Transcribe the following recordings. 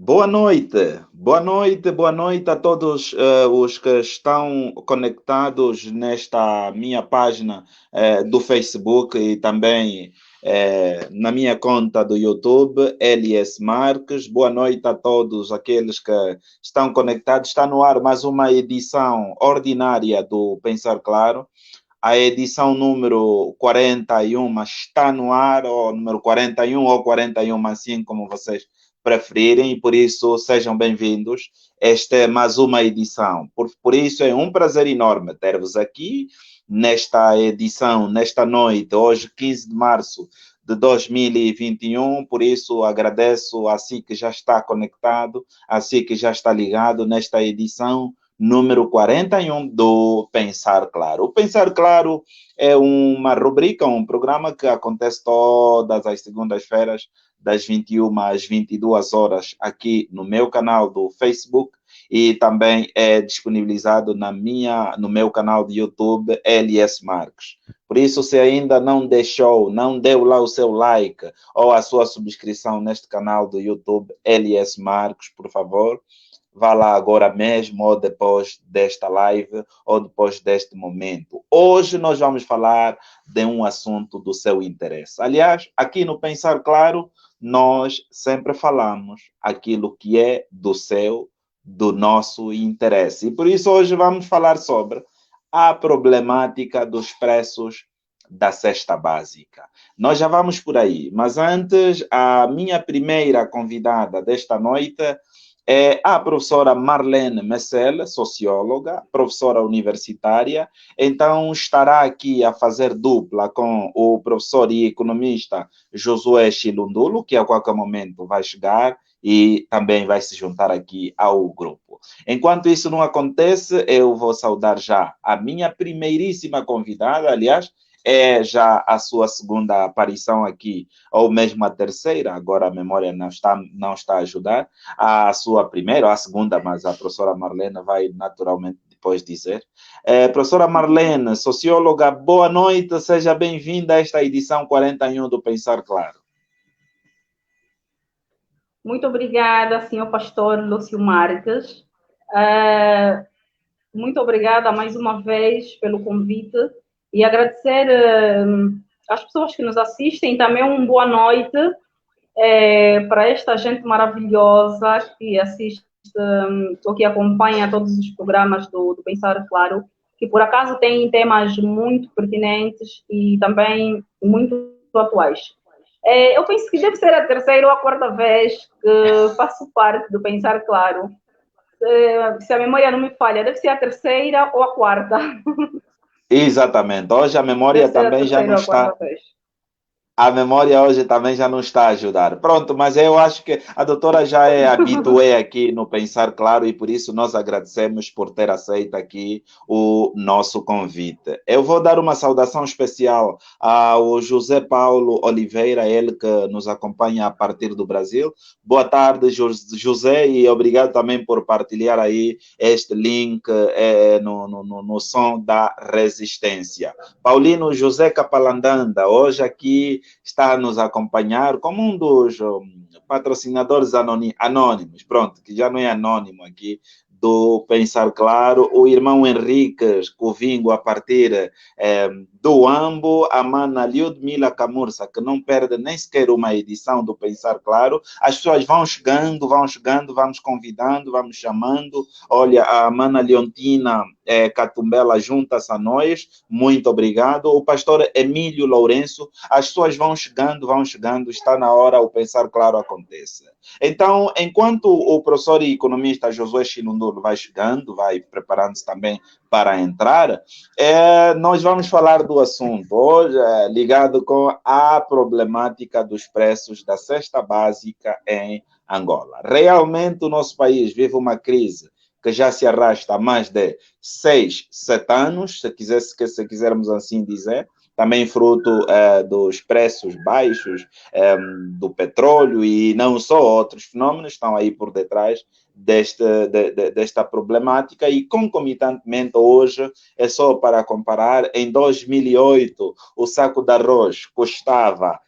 Boa noite a todos os que estão conectados nesta minha página do Facebook e também na minha conta do YouTube, LS Marques. Boa noite a todos aqueles que estão conectados. Está no ar mais uma edição ordinária do Pensar Claro. A edição número 41 está no ar, ou número 41 ou 41, assim como vocês preferirem, e por isso sejam bem-vindos. Esta é mais uma edição. Por isso é um prazer enorme ter-vos aqui nesta edição, nesta noite, hoje, 15 de março de 2021. Por isso agradeço a si que já está conectado, a si que já está ligado nesta edição número 41 do Pensar Claro. O Pensar Claro é uma rubrica, um programa que acontece todas as segundas-feiras, das 21 às 22 horas, aqui no meu canal do Facebook, e também é disponibilizado no meu canal de YouTube, LS Marques. Por isso, se ainda não deixou, não deu lá o seu like ou a sua subscrição neste canal do YouTube, LS Marques, por favor, vá lá agora mesmo, ou depois desta live, ou depois deste momento. Hoje nós vamos falar de um assunto do seu interesse. Aliás, aqui no Pensar Claro, nós sempre falamos aquilo que é do nosso interesse. E por isso hoje vamos falar sobre a problemática dos preços da cesta básica. Nós já vamos por aí, mas antes, a minha primeira convidada desta noite é a professora Marlene Messel, socióloga, professora universitária. Então estará aqui a fazer dupla com o professor e economista Josué Chilundulo, que a qualquer momento vai chegar e também vai se juntar aqui ao grupo. Enquanto isso não acontece, eu vou saudar já a minha primeiríssima convidada, aliás, é já a sua segunda aparição aqui, ou mesmo a terceira, agora a memória não está a ajudar, a sua primeira ou a segunda, mas a professora Marlene vai naturalmente depois dizer. Professora Marlene, socióloga, boa noite, seja bem-vinda a esta edição 41 do Pensar Claro. Muito obrigada, senhor pastor Lúcio Marques. Muito obrigada mais uma vez pelo convite e agradecer às pessoas que nos assistem. Também uma boa noite para esta gente maravilhosa que assiste ou que acompanha todos os programas do Pensar Claro, que por acaso tem temas muito pertinentes e também muito atuais. Eu penso que deve ser a terceira ou a quarta vez que faço parte do Pensar Claro. Se a memória não me falha, deve ser a terceira ou a quarta. Exatamente. Hoje a memória Deve ser a também já terceira não ou a quarta está. vez. A memória hoje também já não está a ajudar. Pronto, mas eu acho que a doutora já é habitué aqui no Pensar Claro e por isso nós agradecemos por ter aceito aqui o nosso convite. Eu vou dar uma saudação especial ao José Paulo Oliveira, ele que nos acompanha a partir do Brasil. Boa tarde, José, e obrigado também por partilhar aí este link no som da resistência. Paulino José Capalandanda, hoje aqui está a nos acompanhar como um dos patrocinadores anônimos, pronto, que já não é anônimo aqui, do Pensar Claro, o irmão Henrique Covingo, a partir do Ambo, a mana Lyudmila Camurça, que não perde nem sequer uma edição do Pensar Claro. As pessoas vão chegando, vamos convidando, vamos chamando. Olha, a mana Leontina Catumbela junta-se a nós, muito obrigado. O pastor Emílio Lourenço, as pessoas vão chegando, está na hora, o Pensar Claro acontece. Então, enquanto o professor e economista Josué Chinundulo vai chegando, vai preparando-se também para entrar, nós vamos falar do assunto hoje ligado com a problemática dos preços da cesta básica em Angola. Realmente o nosso país vive uma crise que já se arrasta há mais de 6, 7 anos, se quisermos assim dizer, também fruto dos preços baixos do petróleo e não só outros fenômenos estão aí por detrás desta problemática e concomitantemente hoje, é só para comparar, em 2008 o saco de arroz custava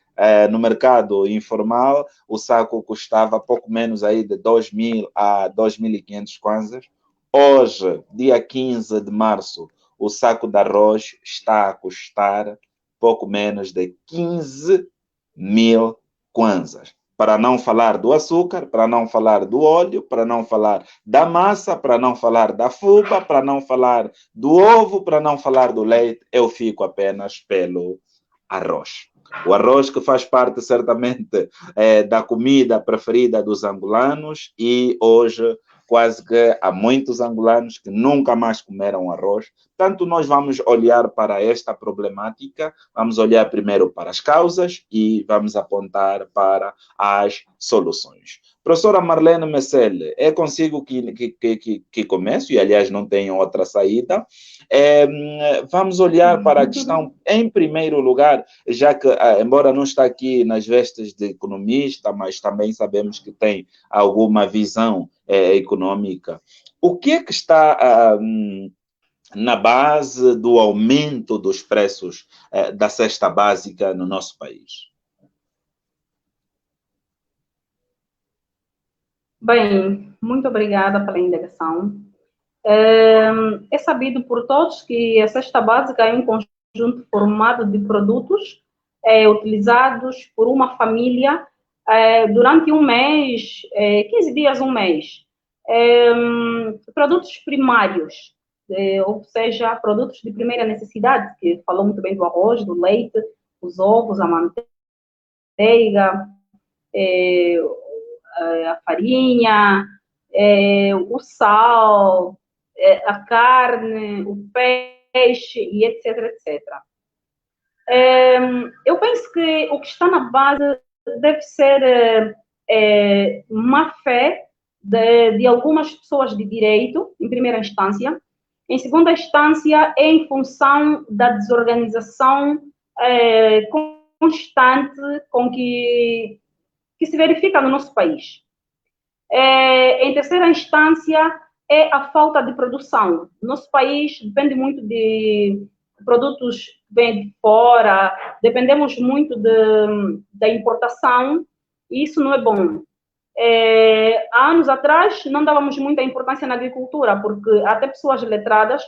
no mercado informal, o saco custava pouco menos aí de 2.000 a 2.500 kwanzas. Hoje, dia 15 de março, o saco de arroz está a custar pouco menos de 15.000 kwanzas. Para não falar do açúcar, para não falar do óleo, para não falar da massa, para não falar da fuba, para não falar do ovo, para não falar do leite, eu fico apenas pelo arroz. O arroz que faz parte, certamente, da comida preferida dos angolanos e hoje quase que há muitos angolanos que nunca mais comeram arroz. Portanto, nós vamos olhar para esta problemática, vamos olhar primeiro para as causas e vamos apontar para as soluções. Professora Marlene Messele, é consigo que começo, e aliás não tenho outra saída. Vamos olhar para a questão, em primeiro lugar, já que, embora não está aqui nas vestes de economista, mas também sabemos que tem alguma visão econômica. O que é que está na base do aumento dos preços da cesta básica no nosso país? Bem, muito obrigada pela indagação. É sabido por todos que a cesta básica é um conjunto formado de produtos utilizados por uma família durante um mês, 15 dias, um mês. Produtos primários, ou seja, produtos de primeira necessidade, que falou muito bem do arroz, do leite, os ovos, a manteiga, a farinha, o sal, a carne, o peixe, e etc, etc. Eu penso que o que está na base deve ser má fé de algumas pessoas de direito, em primeira instância. Em segunda instância, é em função da desorganização constante com que se verifica no nosso país. Em terceira instância, é a falta de produção. Nosso país depende muito de produtos que vêm de fora, dependemos muito da importação, e isso não é bom. Há anos atrás, não dávamos muita importância na agricultura, porque até pessoas letradas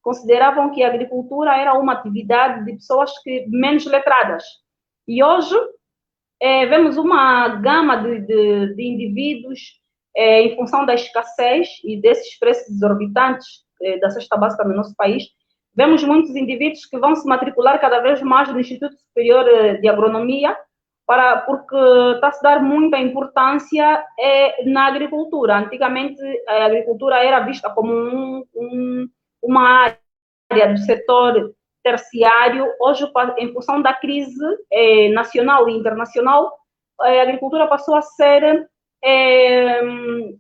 consideravam que a agricultura era uma atividade de pessoas menos letradas. E hoje, vemos uma gama de indivíduos em função da escassez e desses preços exorbitantes da cesta básica no nosso país. Vemos muitos indivíduos que vão se matricular cada vez mais no Instituto Superior de Agronomia, porque está a se dar muita importância na agricultura. Antigamente, a agricultura era vista como uma área do setor terciário. Hoje, em função da crise nacional e internacional, a agricultura passou a ser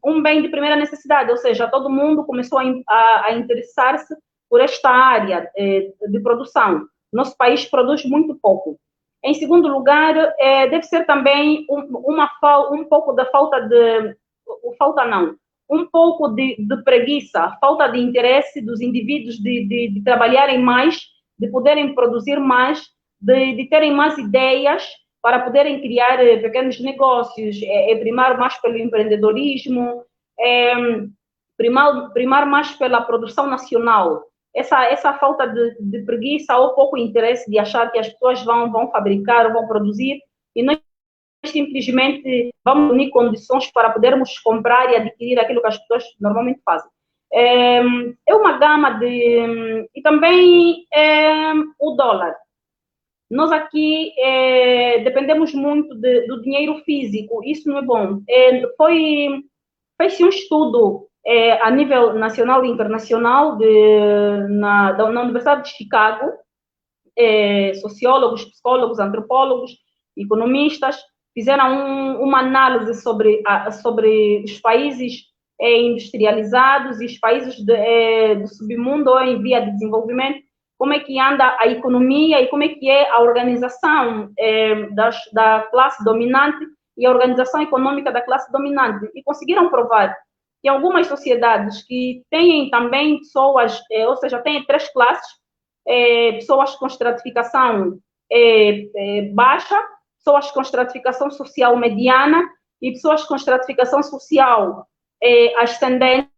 um bem de primeira necessidade, ou seja, todo mundo começou a interessar-se por esta área de produção. Nosso país produz muito pouco. Em segundo lugar, deve ser também um pouco da falta de... Falta não. Um pouco de preguiça, falta de interesse dos indivíduos de trabalharem mais, de poderem produzir mais, de terem mais ideias para poderem criar pequenos negócios, primar mais pelo empreendedorismo, primar mais pela produção nacional. Essa falta de preguiça ou pouco interesse de achar que as pessoas vão fabricar, vão produzir, e nós simplesmente vamos unir condições para podermos comprar e adquirir aquilo que as pessoas normalmente fazem. É uma gama de... E também o dólar. Nós aqui dependemos muito do dinheiro físico, isso não é bom. Fez-se um estudo a nível nacional e internacional na Universidade de Chicago, sociólogos, psicólogos, antropólogos, economistas, fizeram uma análise sobre os países industrializados e os países do submundo ou em via de desenvolvimento, como é que anda a economia e como é que é a organização da classe dominante e a organização econômica da classe dominante. E conseguiram provar que algumas sociedades que têm também pessoas, ou seja, têm três classes, pessoas com estratificação baixa, pessoas com estratificação social mediana e pessoas com estratificação social ascendente,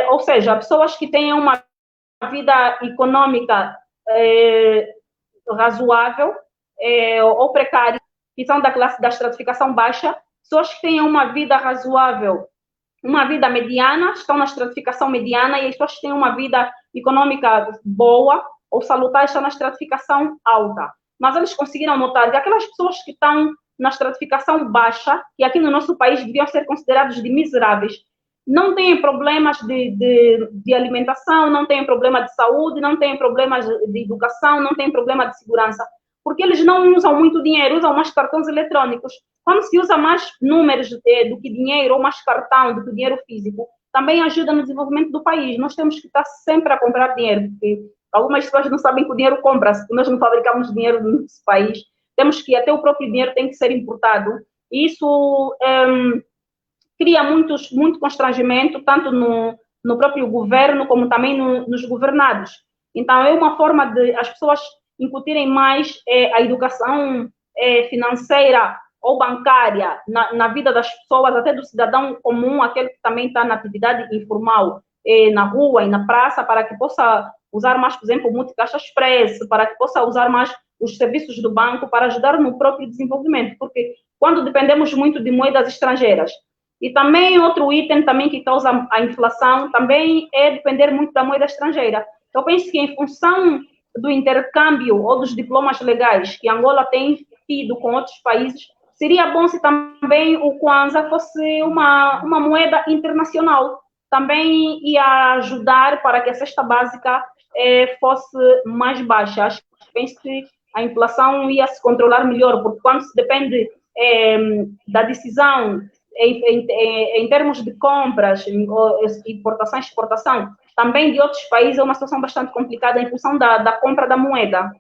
ou seja, pessoas que tenham uma vida econômica razoável ou precária, que são da classe da estratificação baixa, pessoas que tenham uma vida razoável, uma vida mediana, estão na estratificação mediana, e as pessoas que têm uma vida econômica boa ou salutar estão na estratificação alta. Mas eles conseguiram notar que aquelas pessoas que estão na estratificação baixa, que aqui no nosso país deviam ser considerados de miseráveis, não têm problemas de alimentação, não têm problema de saúde, não têm problemas de educação, não têm problema de segurança, porque eles não usam muito dinheiro, usam mais cartões eletrônicos. Quando se usa mais números do que dinheiro, ou mais cartão do que dinheiro físico, também ajuda no desenvolvimento do país. Nós temos que estar sempre a comprar dinheiro, porque algumas pessoas não sabem que o dinheiro compra-se, nós não fabricamos dinheiro no nosso país. Temos que, até o próprio dinheiro tem que ser importado. E isso cria muito constrangimento, tanto no próprio governo, como também nos governados. Então, é uma forma de as pessoas incutirem mais a educação financeira ou bancária na vida das pessoas, até do cidadão comum, aquele que também está na atividade informal, na rua e na praça, para que possa usar mais, por exemplo, o Multicaixa Express, para que possa usar mais os serviços do banco para ajudar no próprio desenvolvimento, porque quando dependemos muito de moedas estrangeiras, e também outro item também que causa a inflação também é depender muito da moeda estrangeira. Eu penso que em função do intercâmbio ou dos diplomas legais que Angola tem tido com outros países, seria bom se também o Kwanza fosse uma moeda internacional. Também ia ajudar para que a cesta básica fosse mais baixa. Acho que penso que a inflação ia se controlar melhor, porque quando se depende da decisão em termos de compras, importação e exportação, também de outros países, é uma situação bastante complicada em função da compra da moeda,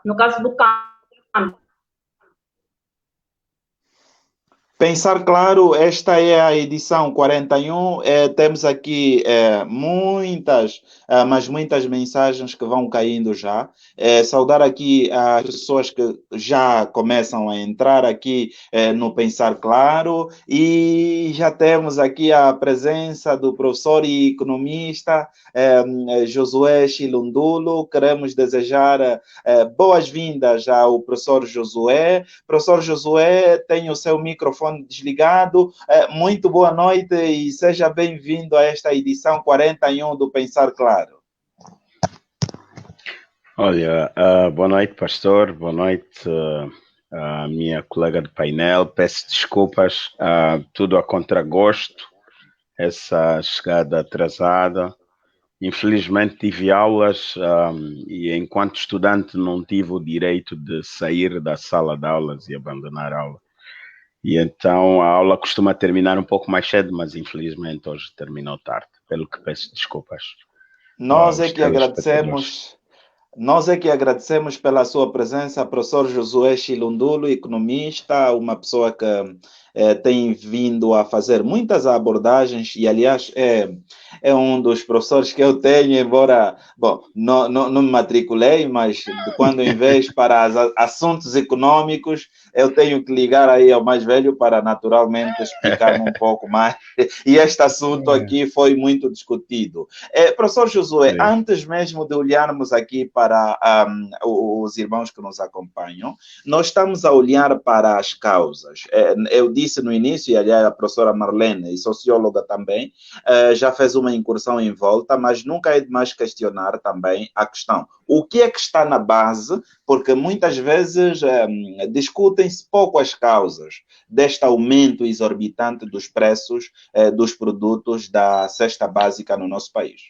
no caso do câmbio. Pensar claro, esta é a edição 41. Temos aqui mas muitas mensagens que vão caindo já. Saudar aqui as pessoas que já começam a entrar aqui no Pensar Claro, e já temos aqui a presença do professor e economista Josué Chilundulo. Queremos desejar boas-vindas ao professor Josué. Professor Josué, tem o seu microfone desligado. Muito boa noite e seja bem-vindo a esta edição 41 do Pensar Claro. Olha, boa noite, pastor. Boa noite, minha colega de painel. Peço desculpas, tudo a contragosto, essa chegada atrasada. Infelizmente tive aulas e enquanto estudante não tive o direito de sair da sala de aulas e abandonar a aula. E então a aula costuma terminar um pouco mais cedo, mas infelizmente hoje terminou tarde, pelo que peço desculpas. Nós é que agradecemos. Nós é que agradecemos pela sua presença, professor Josué Chilundulo, economista, uma pessoa que tem vindo a fazer muitas abordagens e, aliás, é um dos professores que eu tenho, embora, bom, não me matriculei, mas de quando em vez para assuntos econômicos, eu tenho que ligar aí ao mais velho para naturalmente explicar-me um pouco mais. E este assunto aqui foi muito discutido. Professor Josué, antes mesmo de olharmos aqui para os irmãos que nos acompanham, nós estamos a olhar para as causas. Eu disse no início, e aliás a professora Marlene, socióloga também, já fez uma incursão em volta, mas nunca é demais questionar também a questão. O que é que está na base? Porque muitas vezes discutem-se pouco as causas deste aumento exorbitante dos preços dos produtos da cesta básica no nosso país.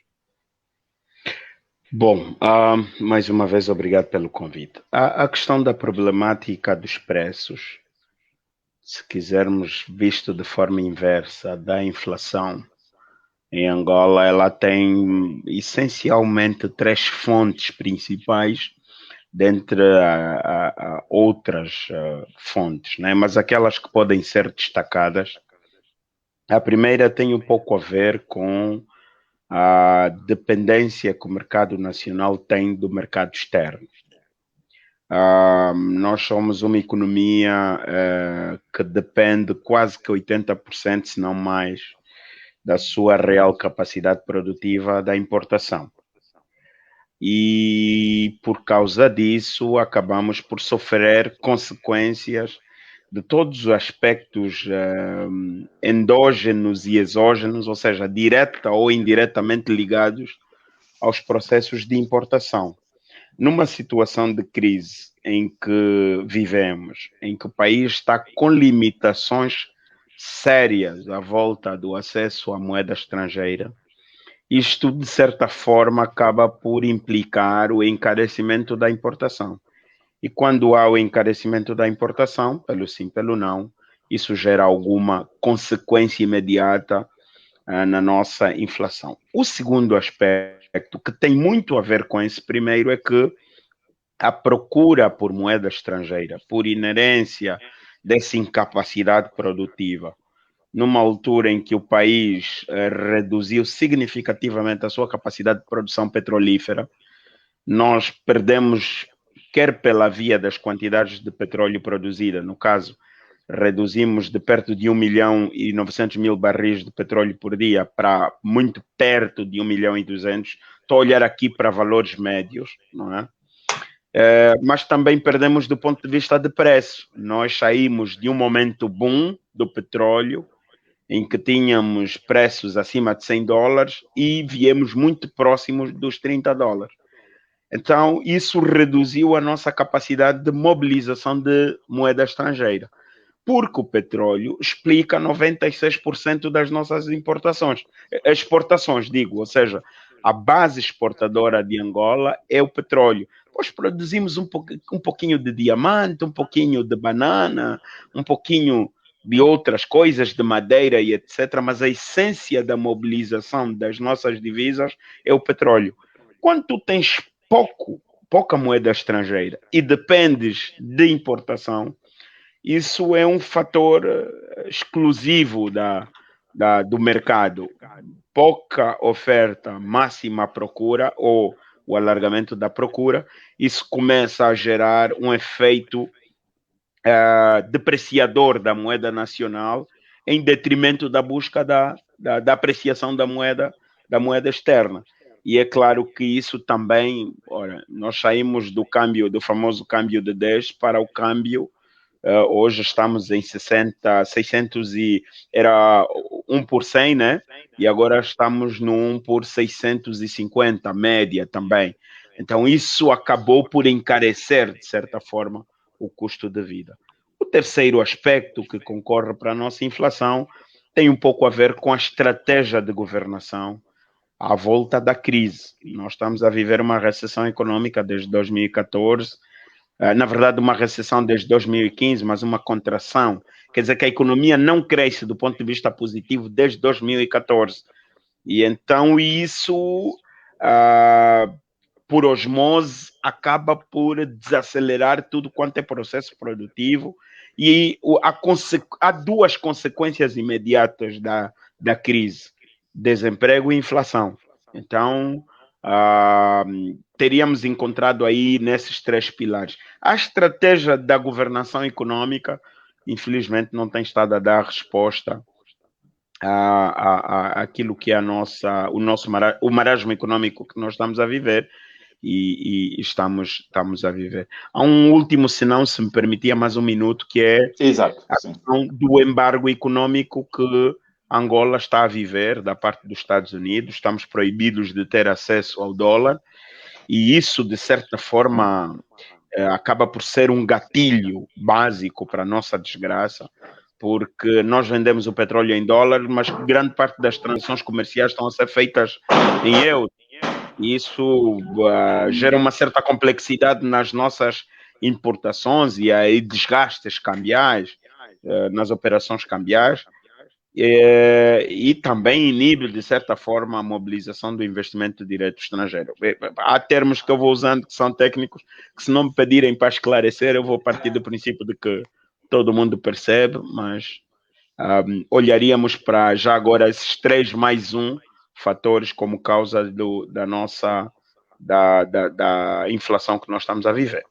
Bom, mais uma vez obrigado pelo convite. A questão da problemática dos preços, se quisermos visto de forma inversa da inflação em Angola, ela tem essencialmente três fontes principais, dentre outras fontes, né? Mas aquelas que podem ser destacadas. A primeira tem um pouco a ver com a dependência que o mercado nacional tem do mercado externo. Nós somos uma economia que depende quase que 80%, se não mais, da sua real capacidade produtiva da importação. E por causa disso acabamos por sofrer consequências de todos os aspectos endógenos e exógenos, ou seja, direta ou indiretamente ligados aos processos de importação. Numa situação de crise em que vivemos, em que o país está com limitações sérias à volta do acesso à moeda estrangeira, isto, de certa forma, acaba por implicar o encarecimento da importação. E quando há o encarecimento da importação, pelo sim, pelo não, isso gera alguma consequência imediata na nossa inflação. O segundo aspecto, que tem muito a ver com esse primeiro, é que a procura por moeda estrangeira, por inerência dessa incapacidade produtiva, numa altura em que o país reduziu significativamente a sua capacidade de produção petrolífera, nós perdemos, quer pela via das quantidades de petróleo produzida, no caso, reduzimos de perto de 1.900.000 barris de petróleo por dia para muito perto de 1.200.000. Estou a olhar aqui para valores médios, não é? Mas também perdemos do ponto de vista de preço. Nós saímos de um momento boom do petróleo, em que tínhamos preços acima de $100 e viemos muito próximos dos $30. Então, isso reduziu a nossa capacidade de mobilização de moeda estrangeira, porque o petróleo explica 96% das nossas importações, exportações, digo, ou seja, a base exportadora de Angola é o petróleo. Pois produzimos um pouquinho de diamante, um pouquinho de banana, um pouquinho de outras coisas, de madeira e etc., mas a essência da mobilização das nossas divisas é o petróleo. Quando tu tens pouca moeda estrangeira e dependes de importação, isso é um fator exclusivo do mercado. Pouca oferta, máxima procura, ou o alargamento da procura, isso começa a gerar um efeito depreciador da moeda nacional em detrimento da busca da apreciação da moeda externa. E é claro que isso também, nós saímos do famoso câmbio de 10 para o câmbio. Hoje estamos em 60, 600 e era 1 por 100, né? E agora estamos no 1 por 650, média também. Então, isso acabou por encarecer, de certa forma, o custo de vida. O terceiro aspecto que concorre para a nossa inflação tem um pouco a ver com a estratégia de governação à volta da crise. Nós estamos a viver uma recessão econômica desde 2014, na verdade uma recessão desde 2015, mas uma contração. Quer dizer que a economia não cresce do ponto de vista positivo desde 2014. E então isso, por osmose, acaba por desacelerar tudo quanto é processo produtivo. E há duas consequências imediatas da crise: desemprego e inflação. Então, teríamos encontrado aí nesses três pilares. A estratégia da governação econômica, infelizmente, não tem estado a dar resposta àquilo que é o marasmo econômico que nós estamos a viver e estamos a viver. Há um último senão, se me permitia mais um minuto, que é Exato, a questão do embargo econômico que Angola está a viver da parte dos Estados Unidos. Estamos proibidos de ter acesso ao dólar e isso, de certa forma, acaba por ser um gatilho básico para a nossa desgraça, porque nós vendemos o petróleo em dólar, mas grande parte das transações comerciais estão a ser feitas em euros. E isso gera uma certa complexidade nas nossas importações e aí desgastes cambiais, nas operações cambiais, e também inibe, de certa forma, a mobilização do investimento direto estrangeiro. Há termos que eu vou usando que são técnicos, que se não me pedirem para esclarecer, eu vou partir do princípio de que todo mundo percebe, mas olharíamos para já agora esses 3 mais 1 fatores como causa da inflação que nós estamos a viver.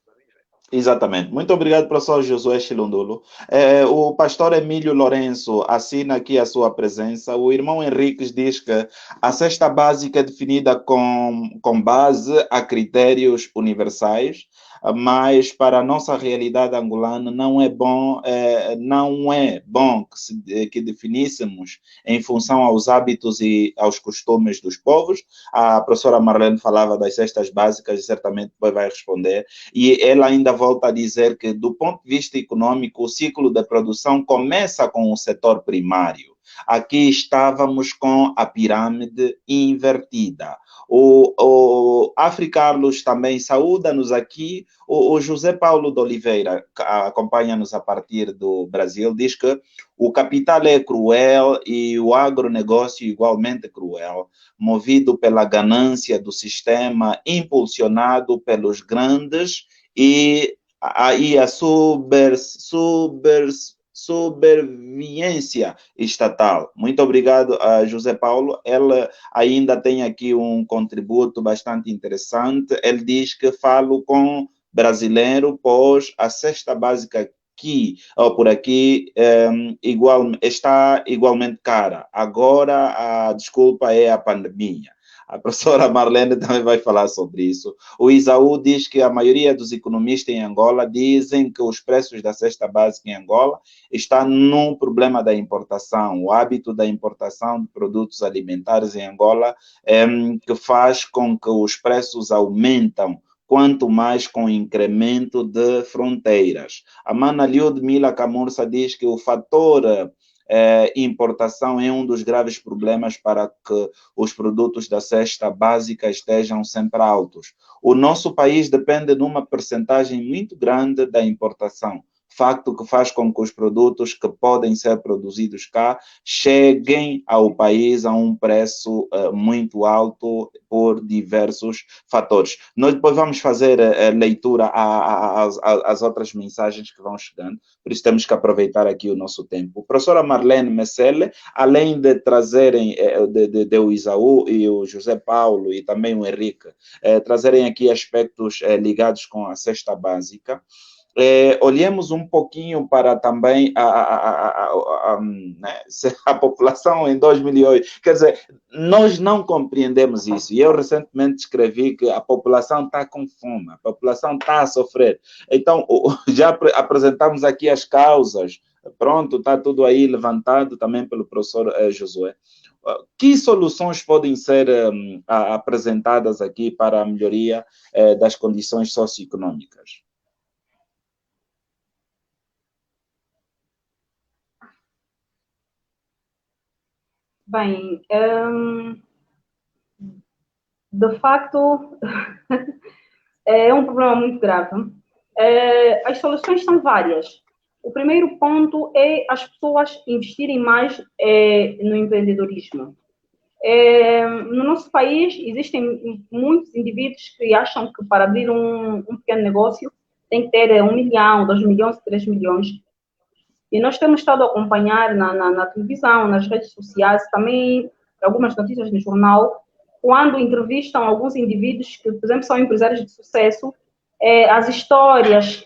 Exatamente. Muito obrigado, professor Josué Chilundulo. O pastor Emílio Lourenço assina aqui a sua presença. O irmão Henriques diz que a cesta básica é definida com base a critérios universais, mas para a nossa realidade angolana não é bom que definíssemos em função aos hábitos e aos costumes dos povos. A professora Marlene falava das cestas básicas e certamente depois vai responder. E ela ainda volta a dizer que, do ponto de vista econômico, o ciclo de produção começa com o setor primário. Aqui estávamos com a pirâmide invertida. O Afri Carlos também saúda-nos aqui. O José Paulo de Oliveira acompanha-nos a partir do Brasil, diz que o capital é cruel e o agronegócio igualmente cruel, movido pela ganância do sistema, impulsionado pelos grandes e aí a superviência estatal. Muito obrigado a José Paulo. Ele ainda tem aqui um contributo bastante interessante. Ele diz que falo com brasileiro, pois a cesta básica aqui, ou por aqui, está igualmente cara. Agora, a desculpa é a pandemia. A professora Marlene também vai falar sobre isso. O Isaú diz que a maioria dos economistas em Angola dizem que os preços da cesta básica em Angola está num problema da importação. O hábito da importação de produtos alimentares em Angola que faz com que os preços aumentam, quanto mais com o incremento de fronteiras. A Mana Lyudmila Camurça diz que o fator importação é um dos graves problemas para que os produtos da cesta básica estejam sempre altos. O nosso país depende de uma percentagem muito grande da importação, facto que faz com que os produtos que podem ser produzidos cá cheguem ao país a um preço muito alto por diversos fatores. Nós depois vamos fazer leitura às outras mensagens que vão chegando, por isso temos que aproveitar aqui o nosso tempo. Professora Marlene Messele, além de trazerem o Isaú e o José Paulo e também o Henrique, trazerem aqui aspectos ligados com a cesta básica, olhemos um pouquinho para também a população em 2008. Quer dizer, nós não compreendemos isso. E eu recentemente escrevi que a população está com fome, a população está a sofrer. Então, já apresentamos aqui as causas. Pronto, está tudo aí levantado também pelo professor Josué. Que soluções podem ser apresentadas aqui para a melhoria das condições socioeconômicas? Bem, de facto, é um problema muito grave. As soluções são várias. O primeiro ponto é as pessoas investirem mais no empreendedorismo. No nosso país, existem muitos indivíduos que acham que para abrir um pequeno negócio tem que ter 1 milhão, 2 milhões, 3 milhões. E nós temos estado a acompanhar na televisão, nas redes sociais, também algumas notícias no jornal, quando entrevistam alguns indivíduos que, por exemplo, são empresários de sucesso, as histórias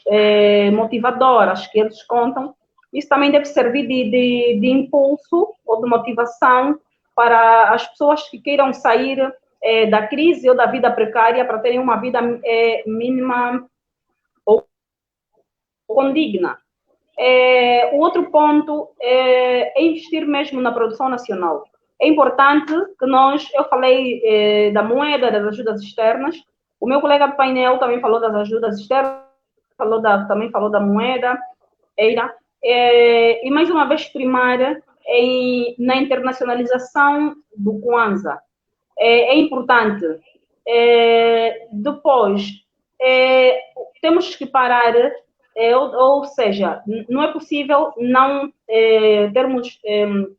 motivadoras que eles contam, isso também deve servir de impulso ou de motivação para as pessoas que queiram sair da crise ou da vida precária para terem uma vida mínima ou condigna. O outro ponto é investir mesmo na produção nacional. É importante que eu falei da moeda, das ajudas externas, o meu colega do painel também falou das ajudas externas, também falou da moeda, e mais uma vez primar na internacionalização do Kwanza. É importante. Depois, temos que parar, ou seja, não é possível não termos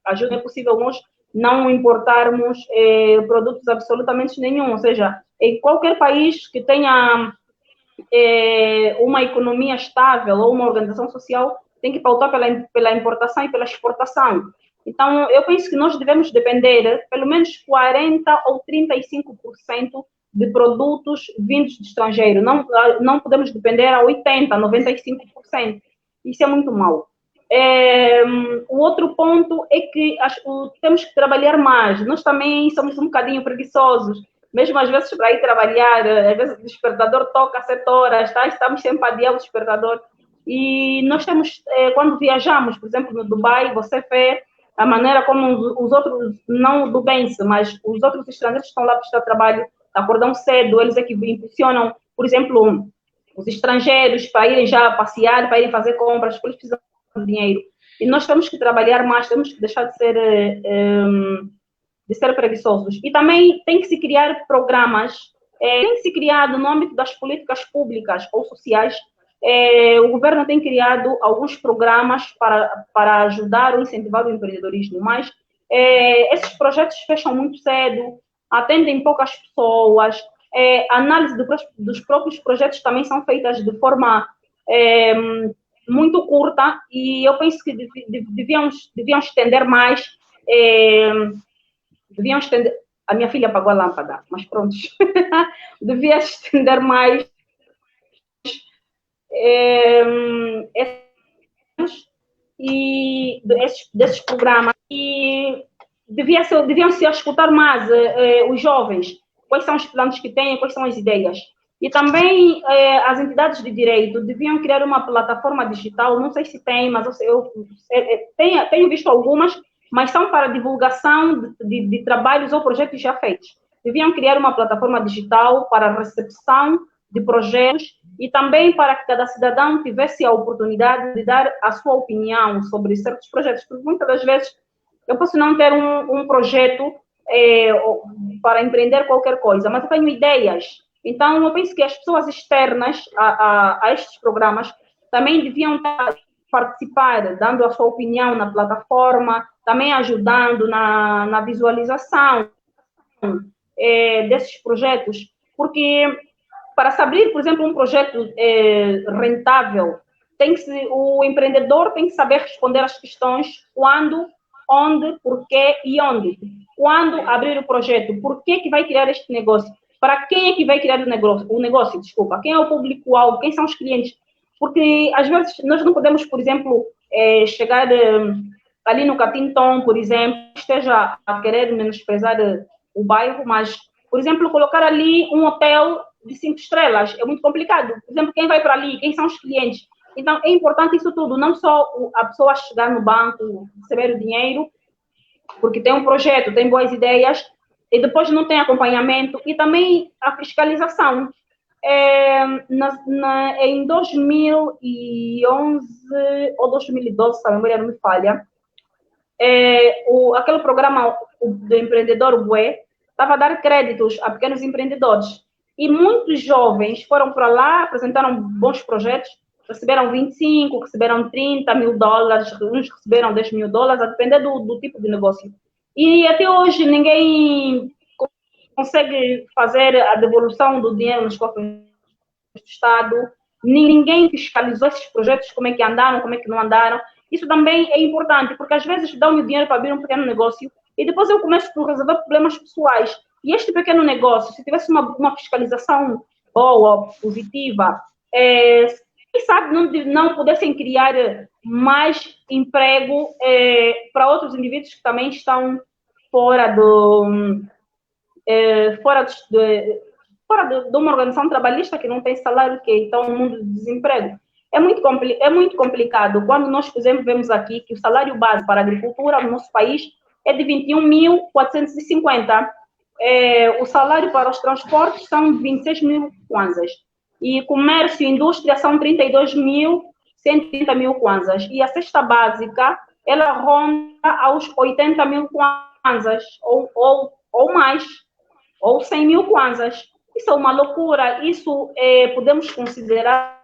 ajuda, não é possível nós não importarmos produtos absolutamente nenhum, ou seja, em qualquer país que tenha uma economia estável ou uma organização social tem que pautar pela importação e pela exportação. Então, eu penso que nós devemos depender pelo menos 40% ou 35% de produtos vindos do estrangeiro. Não podemos depender a 80%, 95%. Isso é muito mau. O outro ponto é que temos que trabalhar mais. Nós também somos um bocadinho preguiçosos. Mesmo às vezes para ir trabalhar, às vezes o despertador toca às 7 horas, tá? Estamos sempre a adiar o despertador. E nós temos, quando viajamos, por exemplo, no Dubai, você vê a maneira como os outros, não dubenses, mas os outros estrangeiros que estão lá para prestar trabalho, acordam cedo, eles é que impulsionam, por exemplo, os estrangeiros para irem já passear, para irem fazer compras, porque eles precisam de dinheiro. E nós temos que trabalhar mais, temos que deixar de ser preguiçosos. E também tem que se criar programas, tem que se criar no âmbito das políticas públicas ou sociais. O governo tem criado alguns programas para ajudar ou incentivar o empreendedorismo, mas esses projetos fecham muito cedo, atendem poucas pessoas, a análise dos próprios projetos também são feitas de forma muito curta, e eu penso que deviam estender mais, deviam estender. A minha filha apagou a lâmpada, mas pronto. Devia estender mais desses programas, e deviam se escutar mais os jovens, quais são os planos que têm, quais são as ideias. E também as entidades de direito deviam criar uma plataforma digital, não sei se tem, mas eu tenho visto algumas, mas são para divulgação de trabalhos ou projetos já feitos. Deviam criar uma plataforma digital para a recepção de projetos e também para que cada cidadão tivesse a oportunidade de dar a sua opinião sobre certos projetos, porque muitas das vezes eu posso não ter um projeto para empreender qualquer coisa, mas eu tenho ideias. Então, eu penso que as pessoas externas a estes programas também deviam participar, dando a sua opinião na plataforma, também ajudando na visualização desses projetos, porque para se abrir, por exemplo, um projeto rentável, o empreendedor tem que saber responder às questões quando, onde, porquê e onde. Quando abrir o projeto, por que vai criar este negócio? Para quem é que vai criar o negócio? Desculpa, quem é o público-alvo? Quem são os clientes? Porque, às vezes, nós não podemos, por exemplo, chegar ali no Catinton, por exemplo, esteja a querer menosprezar o bairro, mas, por exemplo, colocar ali um hotel de 5 estrelas é muito complicado. Por exemplo, quem vai para ali? Quem são os clientes? Então, é importante isso tudo, não só a pessoa chegar no banco, receber o dinheiro, porque tem um projeto, tem boas ideias, e depois não tem acompanhamento, e também a fiscalização. Em 2011 ou 2012, se a memória não me falha, aquele programa do empreendedor Bué estava a dar créditos a pequenos empreendedores. E muitos jovens foram para lá, apresentaram bons projetos, receberam 25, receberam 30 mil dólares, uns receberam 10 mil dólares, a depender do tipo de negócio. E até hoje ninguém consegue fazer a devolução do dinheiro nos cofres do Estado, ninguém fiscalizou esses projetos, como é que andaram, como é que não andaram. Isso também é importante, porque às vezes dão-me o dinheiro para abrir um pequeno negócio e depois eu começo a resolver problemas pessoais. E este pequeno negócio, se tivesse uma fiscalização boa, positiva, quem sabe não pudessem criar mais emprego para outros indivíduos que também estão fora de uma organização trabalhista que não tem salário, que então no mundo do desemprego. É muito complicado quando nós, por exemplo, vemos aqui que o salário base para a agricultura no nosso país é de 21.450. O salário para os transportes são 26 mil kwanzas. E comércio e indústria são 32.130 mil kwanzas. E a cesta básica, ela ronda aos 80 mil kwanzas, ou mais, ou 100 mil kwanzas. Isso é uma loucura. Isso podemos considerar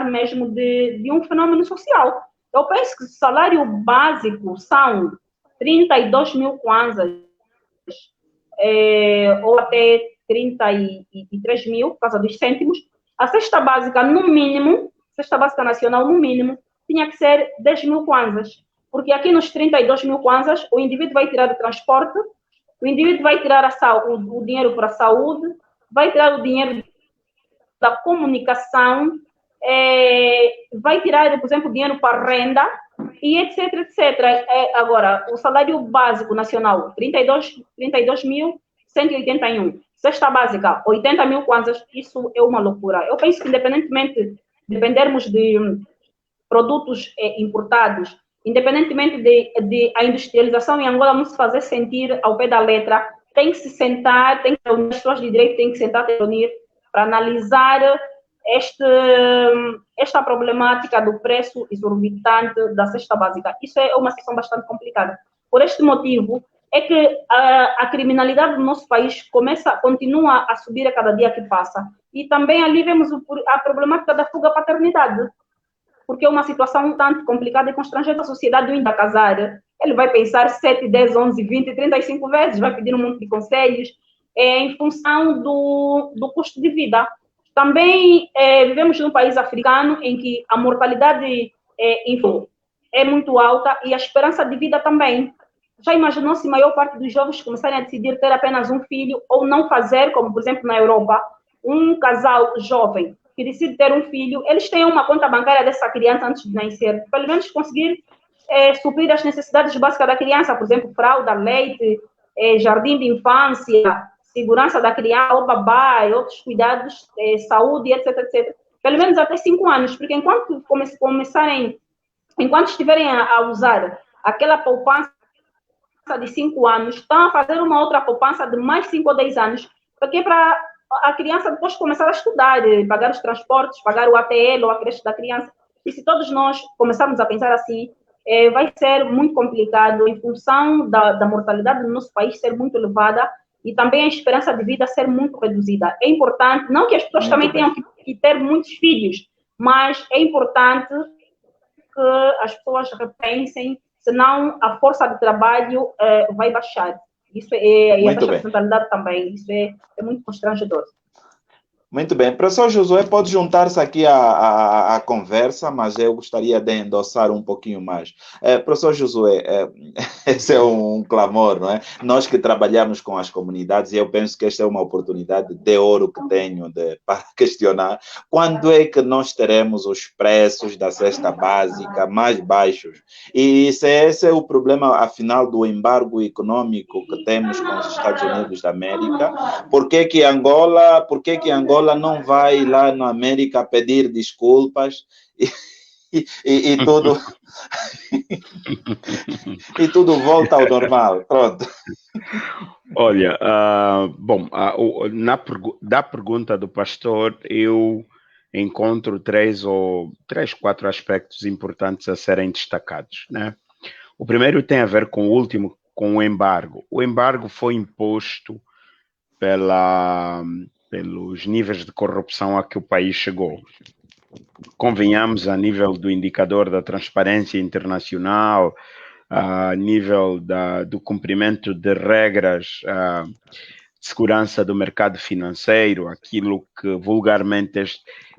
mesmo de um fenômeno social. Eu penso que o salário básico são 32 mil kwanzas, ou até 33 mil, por causa dos cêntimos. A cesta básica, no mínimo, cesta básica nacional, no mínimo, tinha que ser 10 mil kwanzas. Porque aqui nos 32 mil kwanzas, o indivíduo vai tirar o transporte, o indivíduo vai tirar o dinheiro para a saúde, vai tirar o dinheiro da comunicação, vai tirar, por exemplo, dinheiro para renda, e etc, etc. Agora, o salário básico nacional, 32.181. Cesta básica, 80 mil kwanzas, isso é uma loucura. Eu penso que, independentemente de dependermos de produtos importados, independentemente de a industrialização em Angola não se fazer sentir ao pé da letra, tem que se sentar, tem que reunir as pessoas de direito, tem que sentar, tem que reunir para analisar esta problemática do preço exorbitante da cesta básica. Isso é uma situação bastante complicada. Por este motivo, é que a criminalidade do nosso país continua a subir a cada dia que passa. E também ali vemos a problemática da fuga à paternidade, porque é uma situação um tanto complicada e constrangente. A sociedade ainda a casar, ele vai pensar 7, 10, 11, 20, 35 vezes, vai pedir um monte de conselhos, em função do custo de vida. Também vivemos num país africano em que a mortalidade é muito alta e a esperança de vida também. Já imaginou se a maior parte dos jovens começarem a decidir ter apenas um filho ou não fazer, como por exemplo na Europa, um casal jovem que decide ter um filho, eles têm uma conta bancária dessa criança antes de nascer, pelo menos conseguir suprir as necessidades básicas da criança, por exemplo, fralda, leite, jardim de infância, segurança da criança, o babá, outros cuidados, saúde, etc, etc. Pelo menos até 5 anos, porque enquanto estiverem a usar aquela poupança de 5 anos, estão a fazer uma outra poupança de mais 5 ou 10 anos, porque para a criança depois começar a estudar, pagar os transportes, pagar o ATL ou a creche da criança. E se todos nós começarmos a pensar assim, vai ser muito complicado em função da mortalidade do nosso país ser muito elevada e também a esperança de vida ser muito reduzida. É importante, não que as pessoas também tenham que ter muitos filhos, mas é importante que as pessoas repensem, senão a força de trabalho vai baixar. Isso e a taxa de natalidade também, isso é muito constrangedor. Muito bem. Professor Josué pode juntar-se aqui à conversa, mas eu gostaria de endossar um pouquinho mais. Professor Josué, esse é um clamor, não é? Nós que trabalhamos com as comunidades, e eu penso que esta é uma oportunidade de ouro que tenho para questionar, quando é que nós teremos os preços da cesta básica mais baixos? E se esse é o problema, afinal, do embargo econômico que temos com os Estados Unidos da América, por que Angola não vai lá na América pedir desculpas e tudo e tudo volta ao normal? Pronto. Olha, da pergunta do pastor, eu encontro 3, 4 aspectos importantes a serem destacados, né? O primeiro tem a ver com o último, com o embargo. O embargo foi imposto pelos níveis de corrupção a que o país chegou. Convenhamos, a nível do indicador da transparência internacional, a nível do cumprimento de regras de segurança do mercado financeiro, aquilo que vulgarmente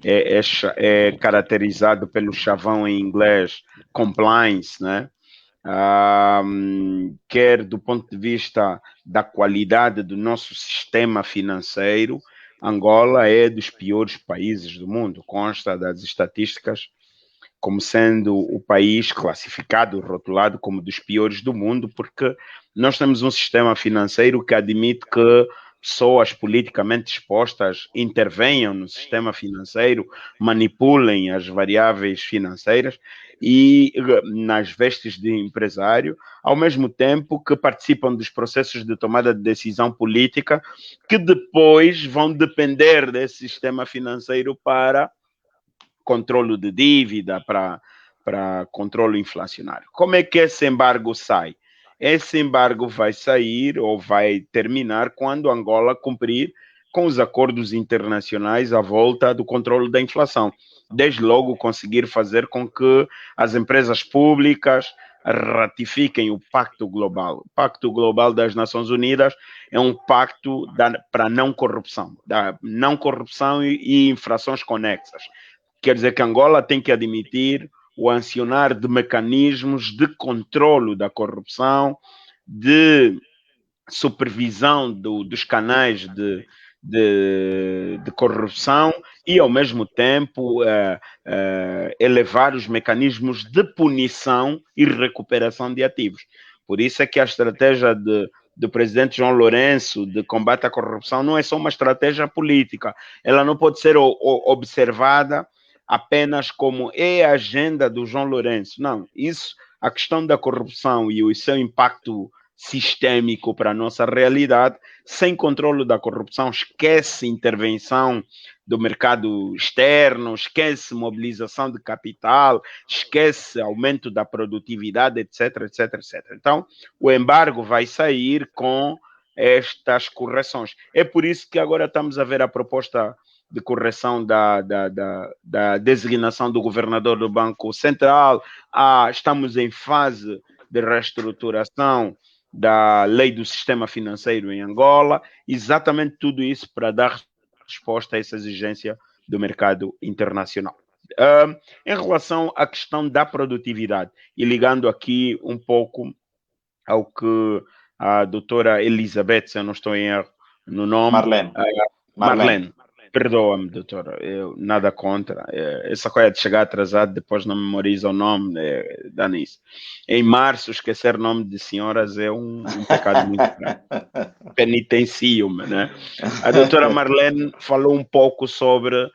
é caracterizado pelo chavão em inglês compliance, né? Quer do ponto de vista da qualidade do nosso sistema financeiro, Angola é dos piores países do mundo, consta das estatísticas como sendo o país classificado, rotulado como dos piores do mundo, porque nós temos um sistema financeiro que admite que pessoas politicamente dispostas intervenham no sistema financeiro, manipulem as variáveis financeiras e nas vestes de empresário, ao mesmo tempo que participam dos processos de tomada de decisão política, que depois vão depender desse sistema financeiro para controle de dívida, para controle inflacionário. Como é que esse embargo sai? Esse embargo vai sair ou vai terminar quando Angola cumprir com os acordos internacionais à volta do controle da inflação. Desde logo conseguir fazer com que as empresas públicas ratifiquem o Pacto Global. O Pacto Global das Nações Unidas é um pacto para não corrupção, da não corrupção e infrações conexas. Quer dizer que Angola tem que admitir o acionar de mecanismos de controlo da corrupção, de supervisão dos canais de de corrupção e, ao mesmo tempo, elevar os mecanismos de punição e recuperação de ativos. Por isso é que a estratégia do presidente João Lourenço de combate à corrupção não é só uma estratégia política. Ela não pode ser observada apenas como a agenda do João Lourenço. Não, a questão da corrupção e o seu impacto sistêmico para a nossa realidade, sem controle da corrupção, esquece intervenção do mercado externo, esquece mobilização de capital, esquece aumento da produtividade, etc, etc, etc. Então, o embargo vai sair com estas correções. É por isso que agora estamos a ver a proposta de correção da designação do governador do Banco Central, estamos em fase de reestruturação da lei do sistema financeiro em Angola, exatamente tudo isso para dar resposta a essa exigência do mercado internacional. Em relação à questão da produtividade, e ligando aqui um pouco ao que a doutora Elizabeth, se eu não estou em erro no nome... Marlene. Perdoa-me, doutora, eu nada contra. Essa coisa de chegar atrasado, depois não memoriza o nome, dá nisso. Em março, esquecer o nome de senhoras é um pecado muito grave. Penitencio-me, né? A doutora Marlene falou um pouco sobre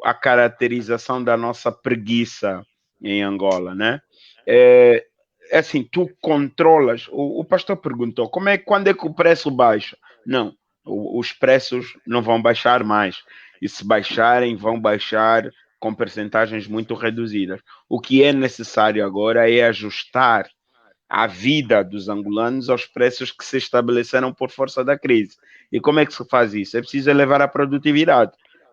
a caracterização da nossa preguiça em Angola, né? Assim, tu controlas. O pastor perguntou, quando é que o preço baixa? Não. Os preços não vão baixar mais. E se baixarem, vão baixar com percentagens muito reduzidas. O que é necessário agora é ajustar a vida dos angolanos aos preços que se estabeleceram por força da crise. E como é que se faz isso? É preciso elevar a produtividade.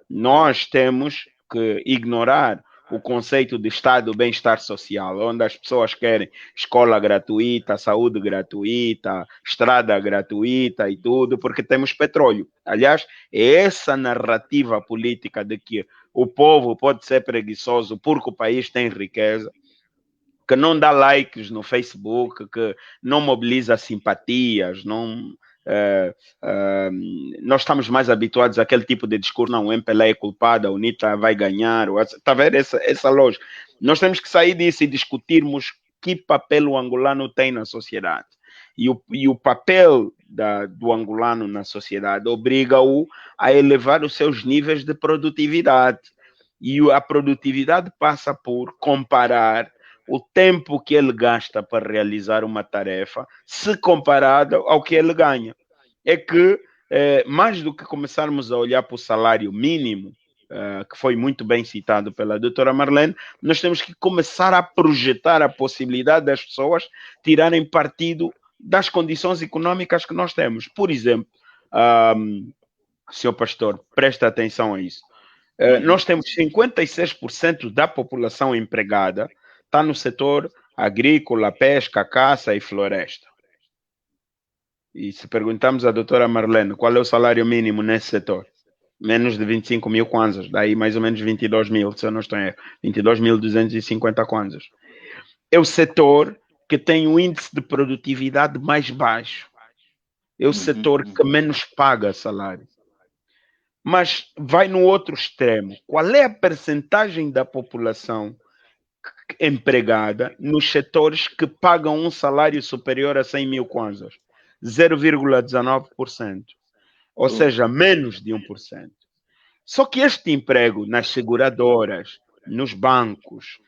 Nós temos que ignorar o conceito de Estado do bem-estar social, onde as pessoas querem escola gratuita, saúde gratuita, estrada gratuita e tudo, porque temos petróleo. Aliás, é essa narrativa política de que o povo pode ser preguiçoso porque o país tem riqueza, que não dá likes no Facebook, que não mobiliza simpatias, nós estamos mais habituados àquele tipo de discurso, não, o MPLA é culpado, a UNITA vai ganhar, está a ver essa lógica? Nós temos que sair disso e discutirmos que papel o angolano tem na sociedade. E o papel do angolano na sociedade obriga-o a elevar os seus níveis de produtividade. E a produtividade passa por comparar o tempo que ele gasta para realizar uma tarefa, se comparado ao que ele ganha. É que, mais do que começarmos a olhar para o salário mínimo, que foi muito bem citado pela doutora Marlene, nós temos que começar a projetar a possibilidade das pessoas tirarem partido das condições econômicas que nós temos. Por exemplo, senhor pastor, presta atenção a isso. Nós temos 56% da população empregada está no setor agrícola, pesca, caça e floresta. E se perguntamos à doutora Marlene qual é o salário mínimo nesse setor, menos de 25 mil kwanzas, daí mais ou menos 22 mil, se eu não estou em erro, 22.250 kwanzas. É o setor que tem o índice de produtividade mais baixo. É o setor que menos paga salário. Mas vai no outro extremo. Qual é a percentagem da população empregada nos setores que pagam um salário superior a 100 mil kwanzas? 0,19%. Ou seja, menos de 1%. Só que este emprego nas seguradoras, nos bancos,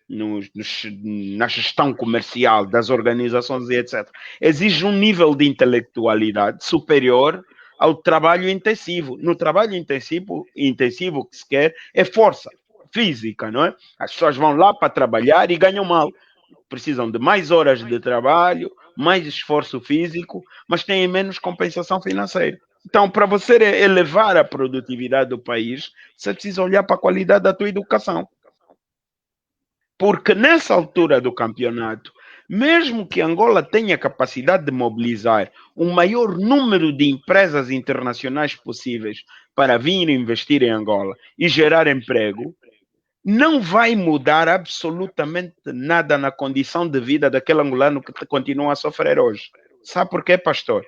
na gestão comercial das organizações e etc., exige um nível de intelectualidade superior ao trabalho intensivo. No trabalho intensivo que se quer é força física, não é? As pessoas vão lá para trabalhar e ganham mal. Precisam de mais horas de trabalho, mais esforço físico, mas têm menos compensação financeira. Então, para você elevar a produtividade do país, você precisa olhar para a qualidade da tua educação. Porque nessa altura do campeonato, mesmo que Angola tenha capacidade de mobilizar o maior número de empresas internacionais possíveis para vir investir em Angola e gerar emprego, não vai mudar absolutamente nada na condição de vida daquele angolano que continua a sofrer hoje. Sabe por quê, pastor?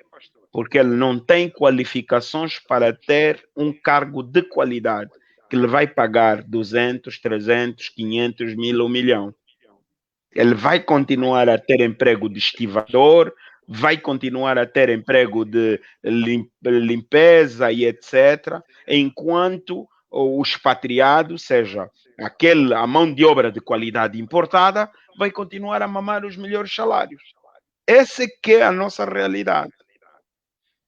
porque ele não tem qualificações para ter um cargo de qualidade que lhe vai pagar 200, 300, 500 mil, 1 milhão. Ele vai continuar a ter emprego de estivador, vai continuar a ter emprego de limpeza e etc., enquanto o expatriado, seja a mão de obra de qualidade importada, vai continuar a mamar os melhores salários. Essa que é a nossa realidade.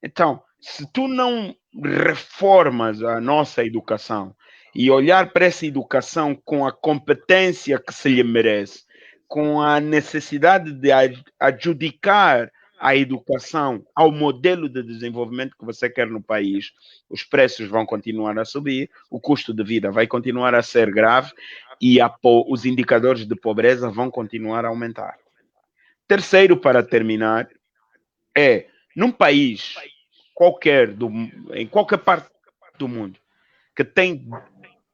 Então, se tu não reformas a nossa educação e olhar para essa educação com a competência que se lhe merece, com a necessidade de adjudicar a educação ao modelo de desenvolvimento que você quer no país, os preços vão continuar a subir, o custo de vida vai continuar a ser grave e os indicadores de pobreza vão continuar a aumentar. Terceiro, para terminar, num país em qualquer parte do mundo, que tem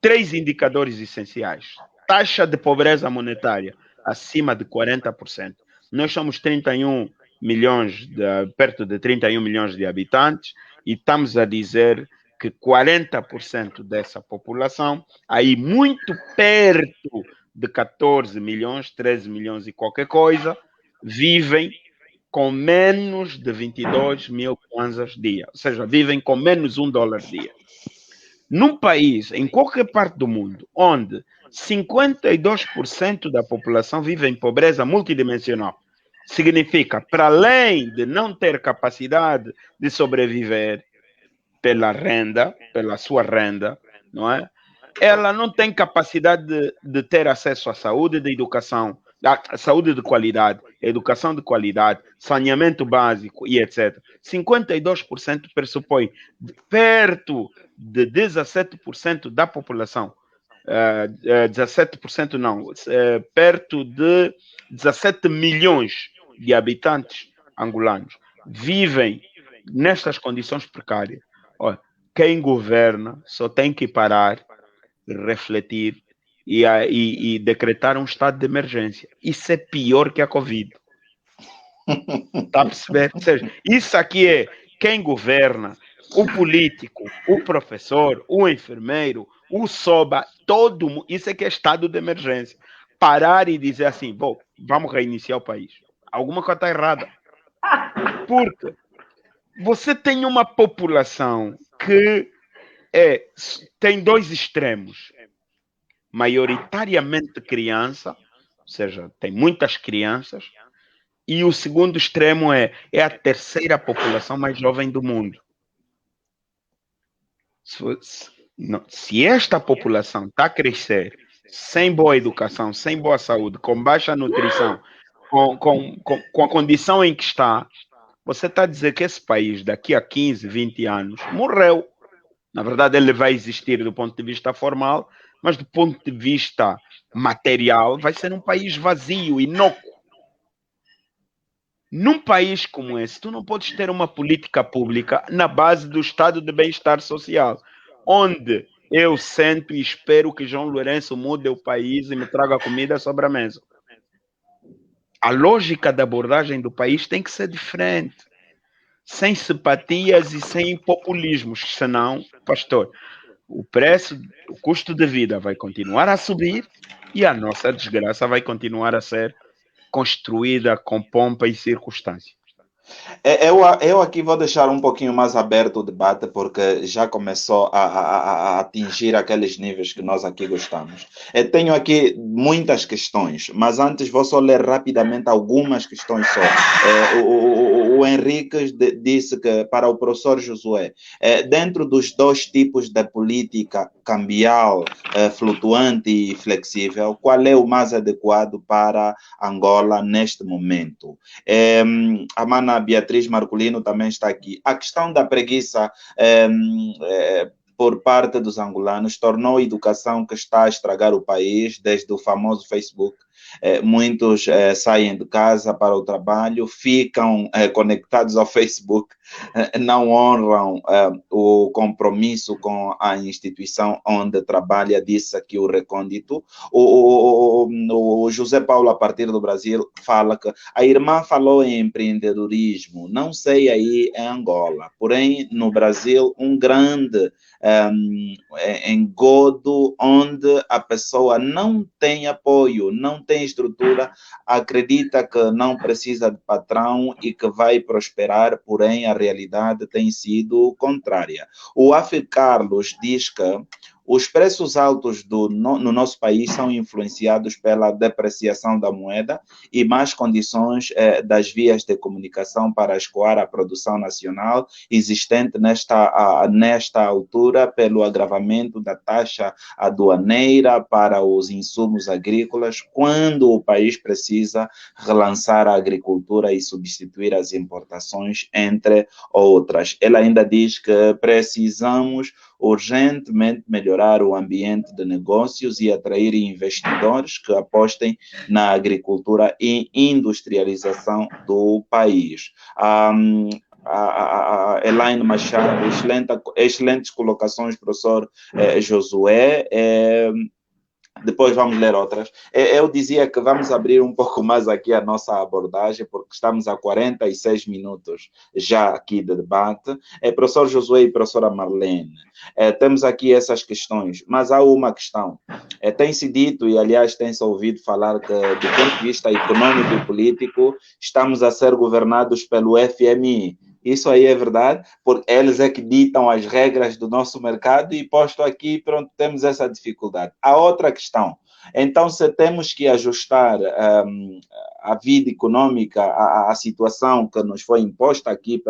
3 indicadores essenciais: taxa de pobreza monetária acima de 40%. Nós somos 31 milhões, perto de 31 milhões de habitantes, e estamos a dizer que 40% dessa população, aí muito perto de 14 milhões, 13 milhões e qualquer coisa, vivem com menos de 22 mil kwanzas dia, ou seja, vivem com menos $1 dia. Num país, em qualquer parte do mundo, onde 52% da população vive em pobreza multidimensional, significa, para além de não ter capacidade de sobreviver pela sua renda, não é? Ela não tem capacidade de ter acesso à saúde, de educação, à saúde de qualidade, educação de qualidade, saneamento básico e etc. 52% pressupõe perto de 17% da população, 17% não, perto de 17 milhões de habitantes angolanos vivem nestas condições precárias. Olha, quem governa só tem que parar, refletir e decretar um estado de emergência. Isso é pior que a Covid. Está a perceber? Ou seja, isso aqui é quem governa, o político, o professor, o enfermeiro, o SOBA, todo mundo. Isso é que é estado de emergência. Parar e dizer assim, bom, vamos reiniciar o país. Alguma coisa está errada. Porque você tem uma população que tem 2 extremos. Maioritariamente criança, ou seja, tem muitas crianças, e o segundo extremo é a terceira população mais jovem do mundo. Se esta população está a crescer sem boa educação, sem boa saúde, com baixa nutrição, com a condição em que está, você está a dizer que esse país, daqui a 15, 20 anos, morreu. Na verdade, ele vai existir do ponto de vista formal, mas do ponto de vista material, vai ser um país vazio, inócuo. Num país como esse, tu não podes ter uma política pública na base do estado de bem-estar social, onde eu sento e espero que João Lourenço mude o país e me traga comida sobre a mesa. A lógica da abordagem do país tem que ser diferente, sem simpatias e sem populismos, senão, pastor, o custo de vida vai continuar a subir e a nossa desgraça vai continuar a ser construída com pompa e circunstância. Eu aqui vou deixar um pouquinho mais aberto o debate, porque já começou a atingir aqueles níveis que nós aqui gostamos. Eu tenho aqui muitas questões, mas antes vou só ler rapidamente algumas questões só. O Henrique disse que, para o professor Josué, dentro dos 2 tipos de política cambial, flutuante e flexível, qual é o mais adequado para Angola neste momento? A mana Beatriz Marculino também está aqui. A questão da preguiça por parte dos angolanos tornou a educação que está a estragar o país, desde o famoso Facebook muitos saem de casa para o trabalho, ficam conectados ao Facebook, não honram o compromisso com a instituição onde trabalha, disse aqui o Recôndito. O José Paulo, a partir do Brasil, fala que a irmã falou em empreendedorismo, não sei aí em Angola, porém no Brasil um grande engodo onde a pessoa não tem apoio, não tem estrutura, acredita que não precisa de patrão e que vai prosperar, porém a realidade tem sido contrária. O Afi Carlos diz que os preços altos no nosso país são influenciados pela depreciação da moeda e más condições das vias de comunicação para escoar a produção nacional existente nesta altura pelo agravamento da taxa aduaneira para os insumos agrícolas, quando o país precisa relançar a agricultura e substituir as importações, entre outras. Ela ainda diz que precisamos urgentemente melhorar o ambiente de negócios e atrair investidores que apostem na agricultura e industrialização do país. A Elaine Machado, excelentes colocações, professor Josué. Depois vamos ler outras. Eu dizia que vamos abrir um pouco mais aqui a nossa abordagem, porque estamos a 46 minutos já aqui de debate. Professor Josué e professora Marlene, temos aqui essas questões, mas há uma questão. Tem-se dito, e aliás tem-se ouvido falar que, do ponto de vista econômico e político, estamos a ser governados pelo FMI. Isso aí é verdade, porque eles é que ditam as regras do nosso mercado e posto aqui, pronto, temos essa dificuldade. A outra questão, então se temos que ajustar a vida econômica, a situação que nos foi imposta aqui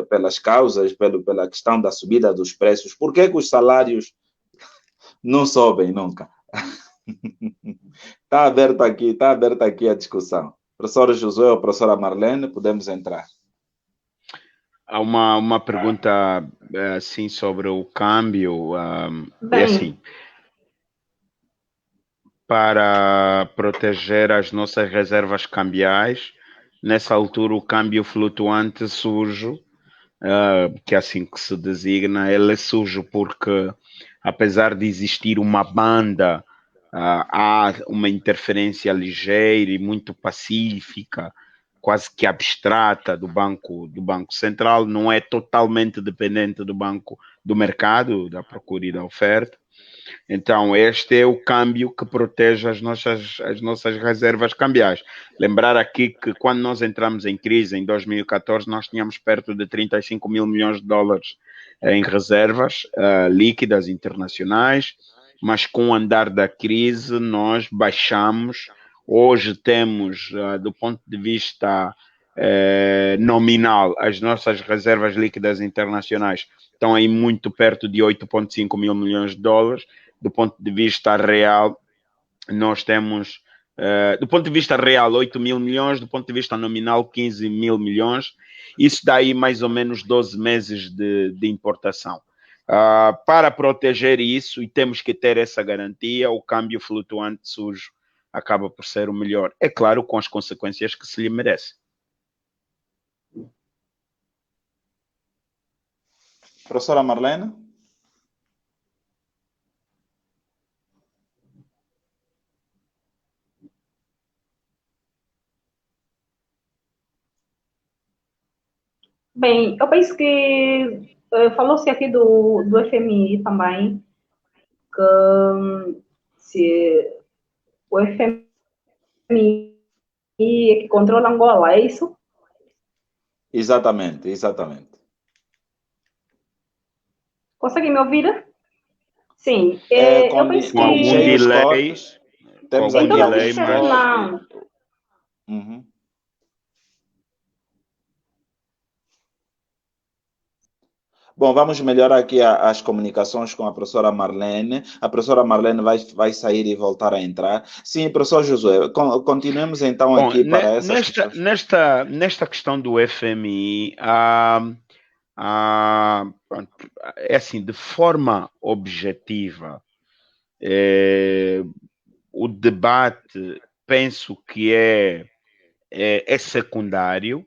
pelas causas, pela questão da subida dos preços, por que os salários não sobem nunca? Está aberta aqui a discussão. Professor Josué ou professora Marlene, podemos entrar. Há uma pergunta assim sobre o câmbio. Bem, assim, para proteger as nossas reservas cambiais, nessa altura o câmbio flutuante surge, que é assim que se designa, ele surge porque, apesar de existir uma banda, há uma interferência ligeira e muito pacífica, quase que abstrata do Banco Central, não é totalmente dependente do mercado, da procura e da oferta. Então, este é o câmbio que protege as nossas reservas cambiais. Lembrar aqui que quando nós entramos em crise, em 2014, nós tínhamos perto de 35 mil milhões de dólares em reservas líquidas internacionais, mas com o andar da crise nós baixamos. Hoje temos, do ponto de vista nominal, as nossas reservas líquidas internacionais estão aí muito perto de 8,5 mil milhões de dólares. Do ponto de vista real, nós temos, do ponto de vista real, 8 mil milhões, do ponto de vista nominal, 15 mil milhões. Isso dá aí mais ou menos 12 meses de importação. Para proteger isso, e temos que ter essa garantia, o câmbio flutuante sujo acaba por ser o melhor. É claro, com as consequências que se lhe merece. Professora Marlene? bem, eu penso que falou-se aqui do FMI também, que se o FMI é que controla Angola, é isso? Exatamente. Consegue me ouvir? Sim, Com eu penso Com algum que... ligeiros delay, cortes, temos com algum aqui Então, delay, alguns mas não. Uhum. Bom, vamos melhorar aqui as comunicações com a professora Marlene. A professora Marlene vai sair e voltar a entrar. Sim, professor Josué, continuemos então bom, aqui para essas questões. nesta questão do FMI, é assim, de forma objetiva, o debate penso que é secundário,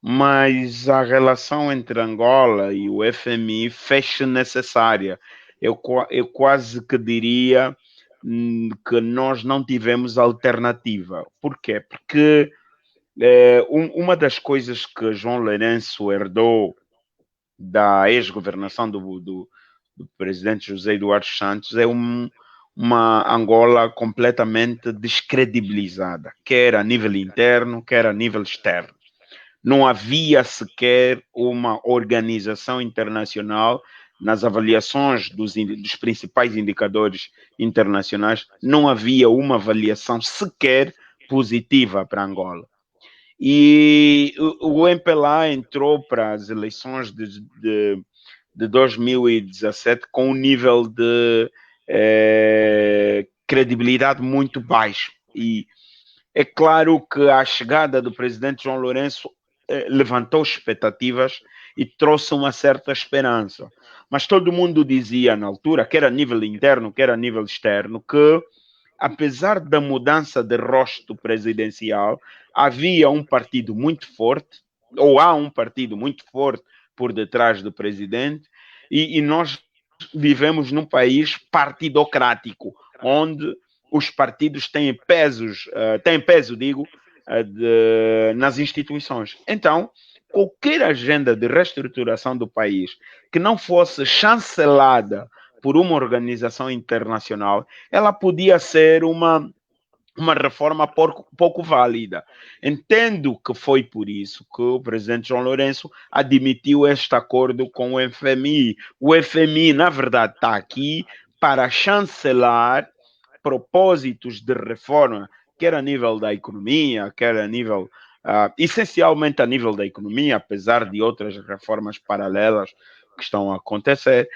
mas a relação entre Angola e o FMI fez-se necessária. Eu quase que diria que nós não tivemos alternativa. Por quê? Porque uma das coisas que João Lourenço herdou da ex-governação do presidente José Eduardo Santos é uma Angola completamente descredibilizada, quer a nível interno, quer a nível externo. Não havia sequer uma organização internacional nas avaliações dos principais indicadores internacionais, não havia uma avaliação sequer positiva para Angola. E o MPLA entrou para as eleições de 2017 com um nível de credibilidade muito baixo. E é claro que a chegada do presidente João Lourenço levantou expectativas e trouxe uma certa esperança. Mas todo mundo dizia na altura, quer a nível interno, quer a nível externo, que apesar da mudança de rosto presidencial, havia um partido muito forte, ou há um partido muito forte por detrás do presidente, e nós vivemos num país partidocrático, onde os partidos têm peso, nas instituições. Então, qualquer agenda de reestruturação do país que não fosse chancelada por uma organização internacional, ela podia ser uma reforma pouco válida. Entendo que foi por isso que o presidente João Lourenço admitiu este acordo com o FMI. O FMI, na verdade, está aqui para chancelar propósitos de reforma, quer a nível da economia, quer a nível, essencialmente a nível da economia, apesar de outras reformas paralelas que estão a acontecer,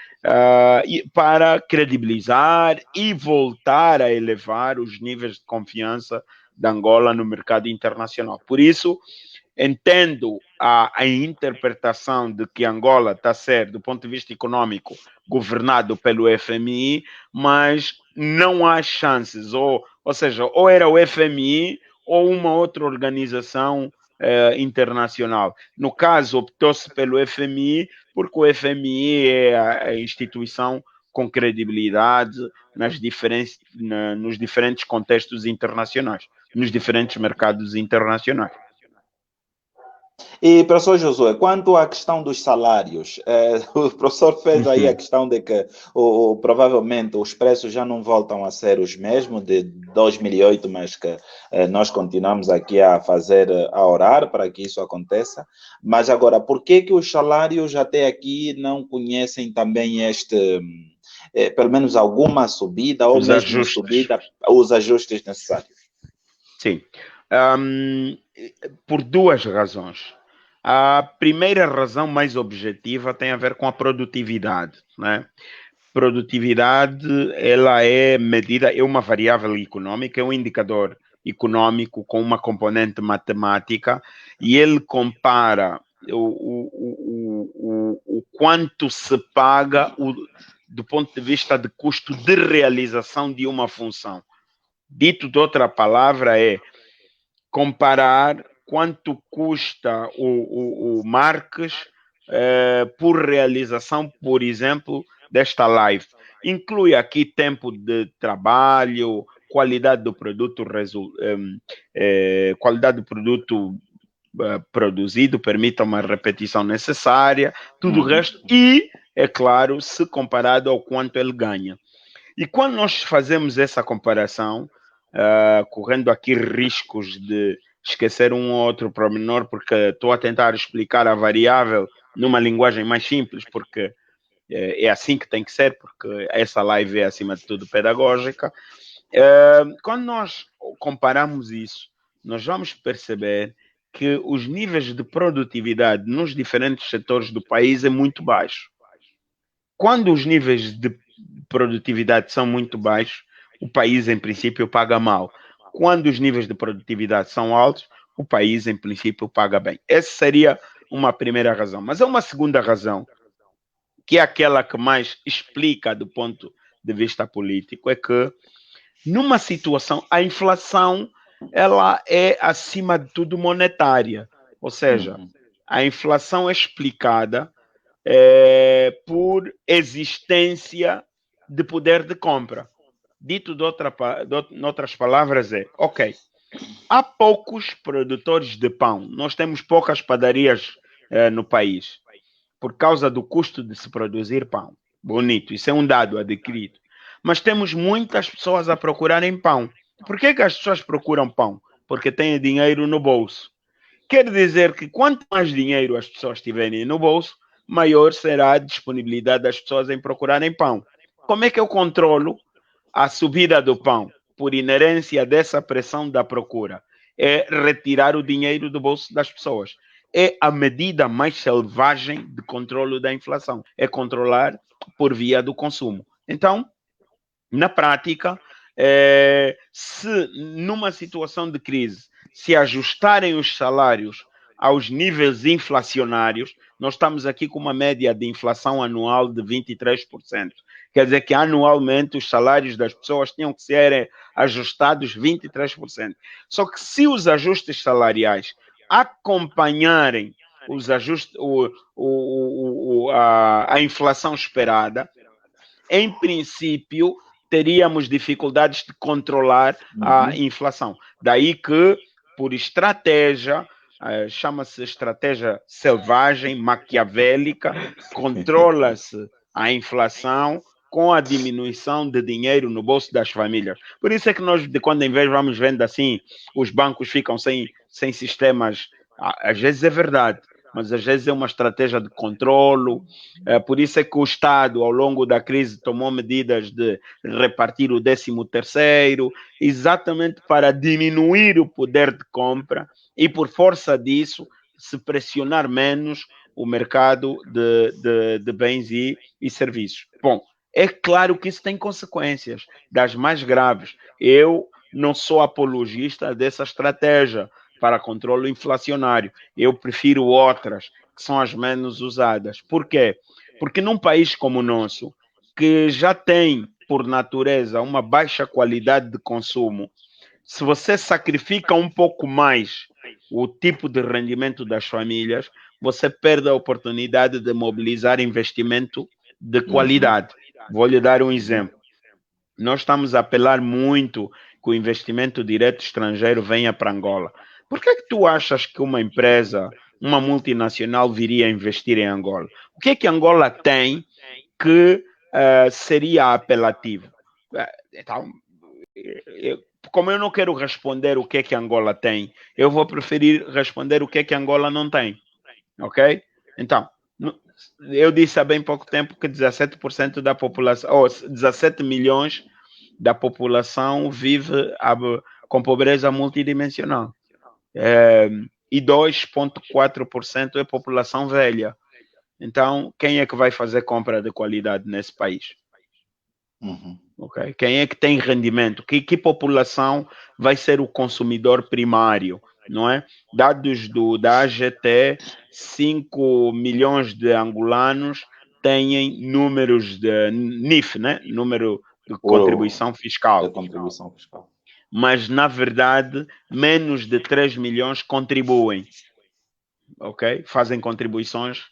para credibilizar e voltar a elevar os níveis de confiança da Angola no mercado internacional. Por isso, entendo a interpretação de que Angola está a ser, do ponto de vista econômico, governado pelo FMI, mas não há chances, ou seja, ou era o FMI ou uma outra organização internacional. No caso, optou-se pelo FMI, porque o FMI é a instituição com credibilidade nos diferentes contextos internacionais, nos diferentes mercados internacionais. E, professor Josué, quanto à questão dos salários, o professor fez aí a questão de que provavelmente os preços já não voltam a ser os mesmos de 2008, mas que nós continuamos aqui a orar para que isso aconteça. Mas agora, por que os salários até aqui não conhecem também pelo menos alguma subida, ou mesmo subida, os ajustes necessários? Sim. Por duas razões. A primeira razão mais objetiva tem a ver com a produtividade, né? Produtividade, ela é medida, é uma variável econômica, é um indicador econômico com uma componente matemática, e ele compara o quanto se paga do ponto de vista de custo de realização de uma função. Dito de outra palavra, é comparar quanto custa o Marques por realização, por exemplo, desta live. Inclui aqui tempo de trabalho, qualidade do produto, qualidade do produto produzido, permite uma repetição necessária, tudo o resto, e, é claro, se comparado ao quanto ele ganha. E quando nós fazemos essa comparação, correndo aqui riscos de esquecer um ou outro pormenor, porque estou a tentar explicar a variável numa linguagem mais simples, porque é assim que tem que ser, porque essa live é, acima de tudo, pedagógica. Quando nós comparamos isso, nós vamos perceber que os níveis de produtividade nos diferentes setores do país é muito baixo. Quando os níveis de produtividade são muito baixos, o país, em princípio, paga mal. Quando os níveis de produtividade são altos, o país, em princípio, paga bem. Essa seria uma primeira razão. Mas há uma segunda razão, que é aquela que mais explica do ponto de vista político, é que Numa situação, a inflação, ela é, acima de tudo, monetária. Ou seja, a inflação é explicada por existência de poder de compra. Dito em outras palavras, ok, há poucos produtores de pão, nós temos poucas padarias no país, por causa do custo de se produzir pão. Bonito, isso é um dado adquirido. Mas temos muitas pessoas a procurarem pão. Por que as pessoas procuram pão? Porque têm dinheiro no bolso. Quer dizer que quanto mais dinheiro as pessoas tiverem no bolso, maior será a disponibilidade das pessoas em procurarem pão. Como é que eu controlo a subida do pão? Por inerência dessa pressão da procura. É retirar o dinheiro do bolso das pessoas. É a medida mais selvagem de controle da inflação. É controlar por via do consumo. Então, na prática, se numa situação de crise se ajustarem os salários aos níveis inflacionários, nós estamos aqui com uma média de inflação anual de 23%. Quer dizer que anualmente os salários das pessoas tinham que ser ajustados 23%. Só que se os ajustes salariais acompanharem os ajustes, a inflação esperada, em princípio, teríamos dificuldades de controlar a inflação. Daí que, por estratégia, chama-se estratégia selvagem, maquiavélica, controla-se a inflação com a diminuição de dinheiro no bolso das famílias. Por isso é que nós, de quando em vez, vamos vendo assim, os bancos ficam sem sistemas. Às vezes é verdade, mas às vezes é uma estratégia de controlo. Por isso é que o Estado, ao longo da crise, tomou medidas de repartir o 13º, exatamente para diminuir o poder de compra e, por força disso, se pressionar menos o mercado de bens e serviços. Bom, é claro que isso tem consequências das mais graves. Eu não sou apologista dessa estratégia para controle inflacionário. Eu prefiro outras, que são as menos usadas. Por quê? Porque num país como o nosso, que já tem, por natureza, uma baixa qualidade de consumo, se você sacrifica um pouco mais o tipo de rendimento das famílias, você perde a oportunidade de mobilizar investimento de qualidade. Vou lhe dar um exemplo. Nós estamos a apelar muito que o investimento direto estrangeiro venha para Angola. Por que é que tu achas que uma empresa, uma multinacional, viria investir em Angola? O que é que Angola tem que seria apelativo? Então, como eu não quero responder o que é que Angola tem, eu vou preferir responder o que é que Angola não tem. Ok? Então, eu disse há bem pouco tempo que 17% da população, ou 17 milhões da população vive com pobreza multidimensional. E 2,4% é população velha. Então, quem é que vai fazer compra de qualidade nesse país? Okay? Quem é que tem rendimento? Que população vai ser o consumidor primário? Não é? Dados da AGT, 5 milhões de angolanos têm números de NIF, né? Número de contribuição fiscal. Mas, na verdade, menos de 3 milhões contribuem. Ok? Fazem contribuições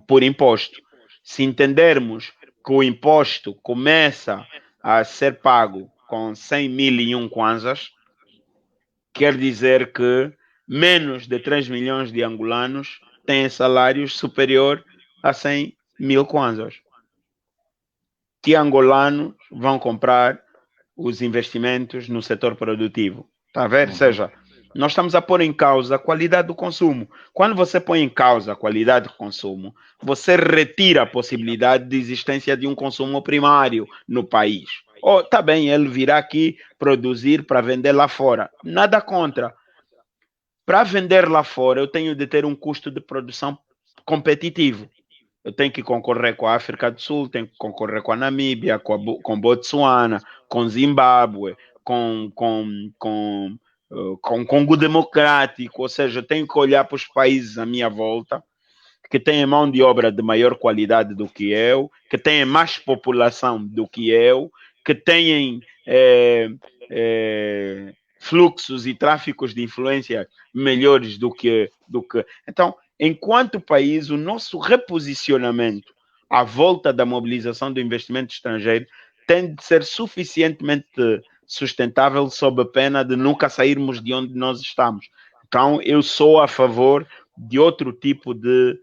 por imposto. Se entendermos que o imposto começa a ser pago com 100.001 kwanzas, quer dizer que menos de 3 milhões de angolanos têm salários superior a 100.000 kwanzas. Que angolanos vão comprar os investimentos no setor produtivo? Está a ver? Ou seja, nós estamos a pôr em causa a qualidade do consumo. Quando você põe em causa a qualidade do consumo, você retira a possibilidade de existência de um consumo primário no país. Tá bem, ele virá aqui produzir para vender lá fora. Nada contra. Para vender lá fora, eu tenho de ter um custo de produção competitivo. Eu tenho que concorrer com a África do Sul, tenho que concorrer com a Namíbia, com Botsuana, com Zimbábue, com Congo Democrático. Ou seja, eu tenho que olhar para os países à minha volta que têm mão de obra de maior qualidade do que eu, que têm mais população do que eu, que têm fluxos e tráficos de influência melhores do que... Então, enquanto país, o nosso reposicionamento à volta da mobilização do investimento estrangeiro tem de ser suficientemente sustentável sob a pena de nunca sairmos de onde nós estamos. Então, eu sou a favor de outro tipo de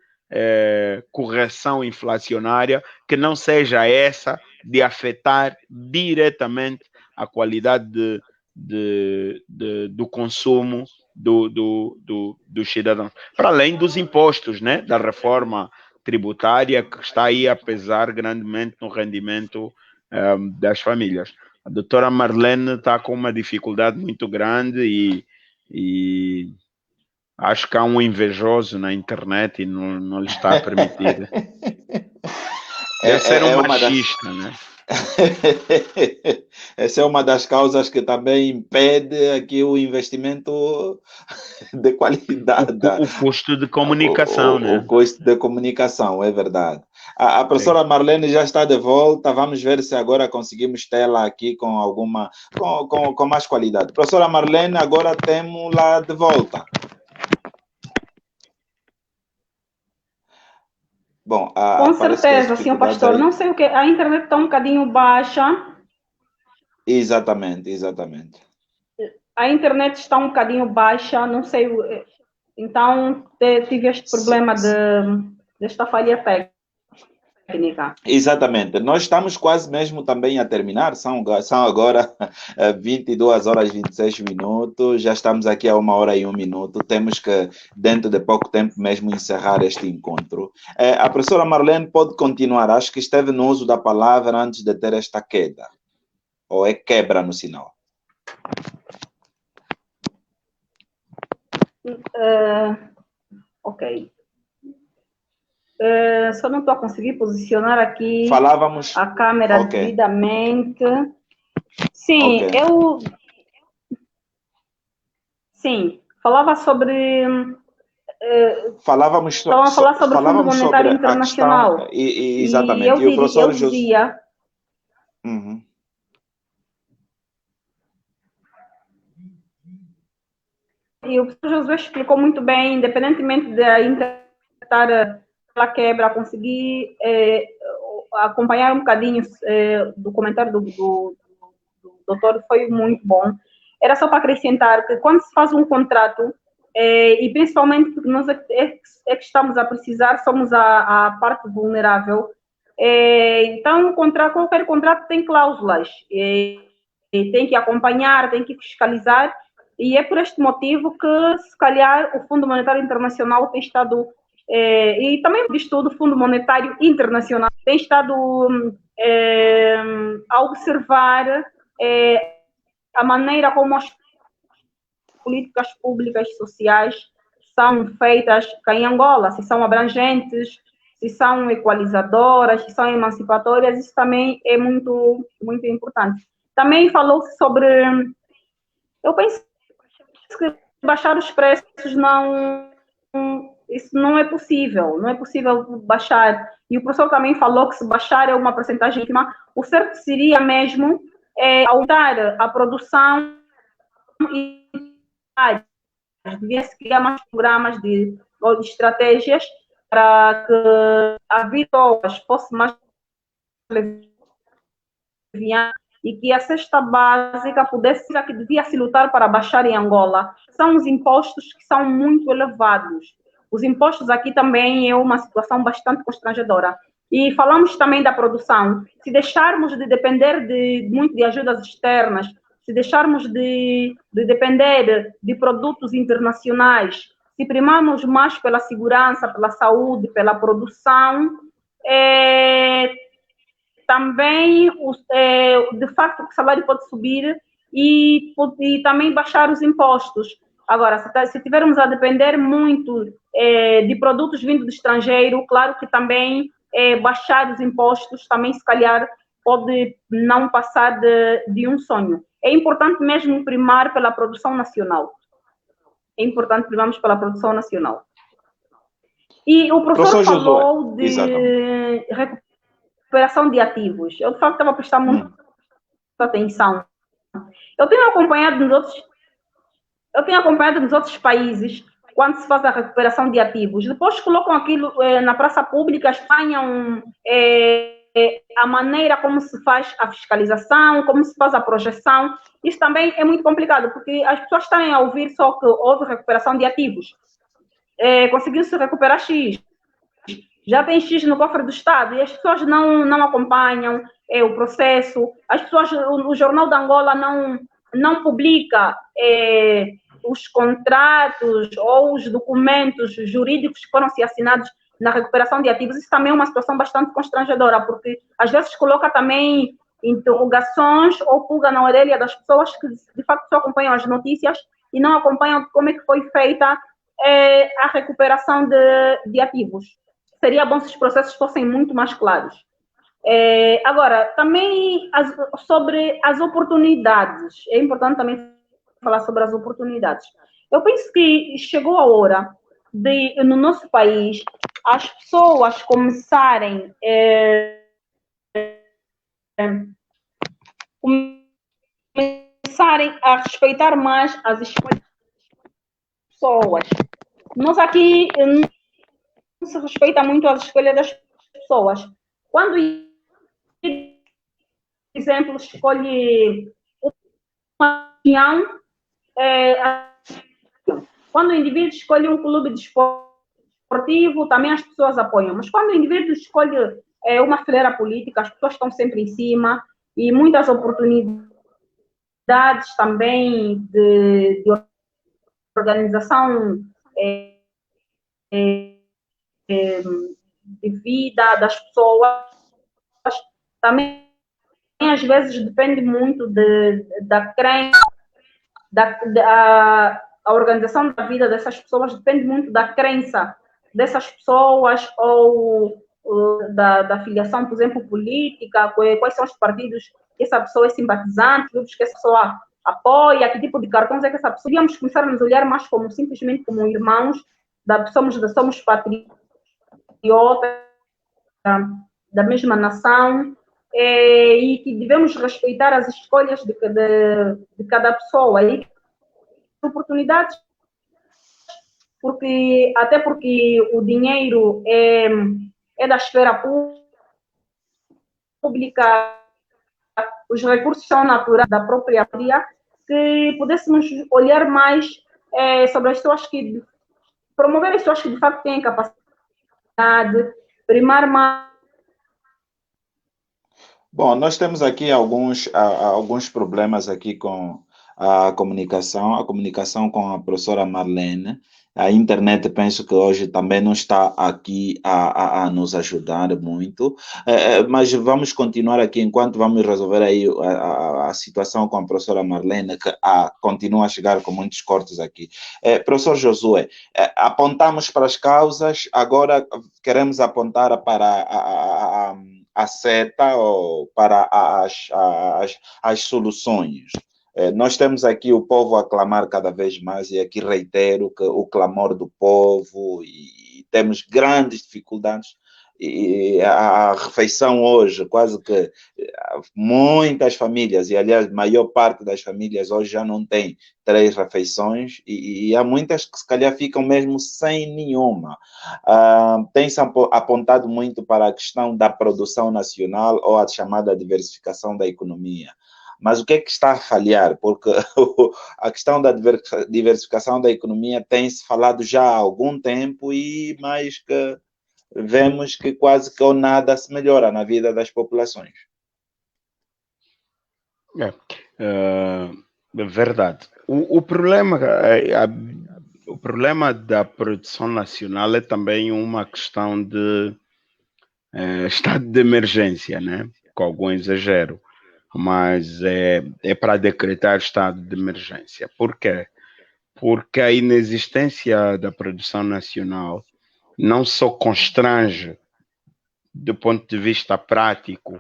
correção inflacionária que não seja essa de afetar diretamente a qualidade do consumo dos cidadãos. Para além dos impostos, né, da reforma tributária que está aí a pesar grandemente no rendimento das famílias. A doutora Marlene está com uma dificuldade muito grande e acho que há um invejoso na internet e não lhe está a permitir. Deve ser um machista, né? Essa é uma das causas que também impede aqui o investimento de qualidade. O custo de comunicação, né? O custo de comunicação, é verdade. A professora Marlene já está de volta. Vamos ver se agora conseguimos tê-la aqui com alguma, com mais qualidade. Professora Marlene, agora temos-la de volta. Bom, com certeza, senhor pastor. Aí... Não sei o que, a internet está um bocadinho baixa. Exatamente, exatamente. A internet está um bocadinho baixa, não sei. Então, tive este problema desta falha técnica. Exatamente. Nós estamos quase mesmo também a terminar. São agora 22 horas e 26 minutos. Já estamos aqui a 1 hora e 1 minuto. Temos que, dentro de pouco tempo mesmo, encerrar este encontro. A professora Marlene pode continuar. Acho que esteve no uso da palavra antes de ter esta queda. Ou é quebra no sinal? Ok. Só não estou a conseguir posicionar aqui a câmera devidamente. Sim, okay. Sim, falava sobre... Falávamos sobre o Fundo Monetário Internacional. Questão, exatamente. E eu dizia... Uhum. E o professor Josué explicou muito bem, independentemente de tentar pela quebra, conseguir acompanhar um bocadinho do comentário do doutor, foi muito bom. Era só para acrescentar que quando se faz um contrato, e principalmente porque nós é que estamos a precisar, somos a parte vulnerável, então qualquer contrato tem cláusulas, tem que acompanhar, tem que fiscalizar, e é por este motivo que, se calhar, o Fundo Monetário Internacional tem estado, e também o estudo do Fundo Monetário Internacional tem estado a observar a maneira como as políticas públicas sociais são feitas cá em Angola, se são abrangentes, se são equalizadoras, se são emancipatórias, isso também é muito, muito importante. Também falou-se sobre... Eu penso que baixar os preços isso não é possível, não é possível baixar. E o professor também falou que se baixar é uma porcentagem ínfima, o certo seria mesmo aumentar a produção e devia-se criar mais programas de estratégias para que a vida fosse mais leviana e que a cesta básica pudesse ser a que devia se lutar para baixar em Angola. São os impostos que são muito elevados. Os impostos aqui também é uma situação bastante constrangedora. E falamos também da produção. Se deixarmos de depender muito de ajudas externas, se deixarmos de depender de produtos internacionais, se primarmos mais pela segurança, pela saúde, pela produção, também, de facto, o salário pode subir e também baixar os impostos. Agora, se tivermos a depender muito de produtos vindos do estrangeiro, claro que também baixar os impostos também, se calhar, pode não passar de um sonho. É importante mesmo primar pela produção nacional. É importante primarmos pela produção nacional. E o professor falou de recuperação de ativos. Eu, de facto, estava a prestar muita atenção. Eu tenho acompanhado nos outros países, quando se faz a recuperação de ativos, depois colocam aquilo na praça pública, espalham a maneira como se faz a fiscalização, como se faz a projeção. Isso também é muito complicado, porque as pessoas estão a ouvir só que houve recuperação de ativos. Conseguiu-se recuperar X, já tem X no cofre do Estado, e as pessoas não acompanham o processo. As pessoas, o Jornal da Angola não publica os contratos ou os documentos jurídicos que foram assinados na recuperação de ativos. Isso também é uma situação bastante constrangedora, porque às vezes coloca também interrogações ou pulga na orelha das pessoas que de facto só acompanham as notícias e não acompanham como é que foi feita a recuperação de ativos. Seria bom se os processos fossem muito mais claros. Agora, também sobre as oportunidades, é importante também falar sobre as oportunidades. Eu penso que chegou a hora de, no nosso país, as pessoas começarem a respeitar mais as escolhas das pessoas. Nós aqui não se respeita muito as escolhas das pessoas. Quando, por exemplo, escolhe uma região, quando o indivíduo escolhe um clube desportivo, também as pessoas apoiam. Mas quando o indivíduo escolhe uma fileira política, as pessoas estão sempre em cima e muitas oportunidades também de organização de vida das pessoas também às vezes depende muito da crença, a organização da vida dessas pessoas depende muito da crença dessas pessoas ou da filiação, por exemplo, política, quais são os partidos que essa pessoa é simpatizante, grupos que essa pessoa apoia, que tipo de cartões é que essa pessoa... Podíamos começar a nos olhar mais como simplesmente como irmãos, somos patriotas da mesma nação, e que devemos respeitar as escolhas de cada pessoa e oportunidades, até porque o dinheiro é da esfera pública, os recursos são naturais da própria área, que pudéssemos olhar mais sobre as pessoas que promover as pessoas que de facto têm capacidade, primar mais. Bom, nós temos aqui alguns problemas aqui com a comunicação com a professora Marlene. A internet, penso que hoje também não está aqui a nos ajudar muito, mas vamos continuar aqui enquanto vamos resolver aí a situação com a professora Marlene, que continua a chegar com muitos cortes aqui. Professor Josué, apontamos para as causas, agora queremos apontar para a seta ou para as soluções. Nós temos aqui o povo a clamar cada vez mais, e aqui reitero que o clamor do povo, e temos grandes dificuldades, e a refeição hoje, quase que muitas famílias, e aliás, a maior parte das famílias hoje já não tem 3 refeições, e há muitas que se calhar ficam mesmo sem nenhuma. Tem-se apontado muito para a questão da produção nacional ou a chamada diversificação da economia. Mas o que é que está a falhar? Porque a questão da diversificação da economia tem-se falado já há algum tempo, e mais que vemos que quase que ou nada se melhora na vida das populações. É verdade. O problema da produção nacional é também uma questão de estado de emergência, né? Com algum exagero, mas é para decretar estado de emergência. Por quê? Porque a inexistência da produção nacional não só constrange, do ponto de vista prático,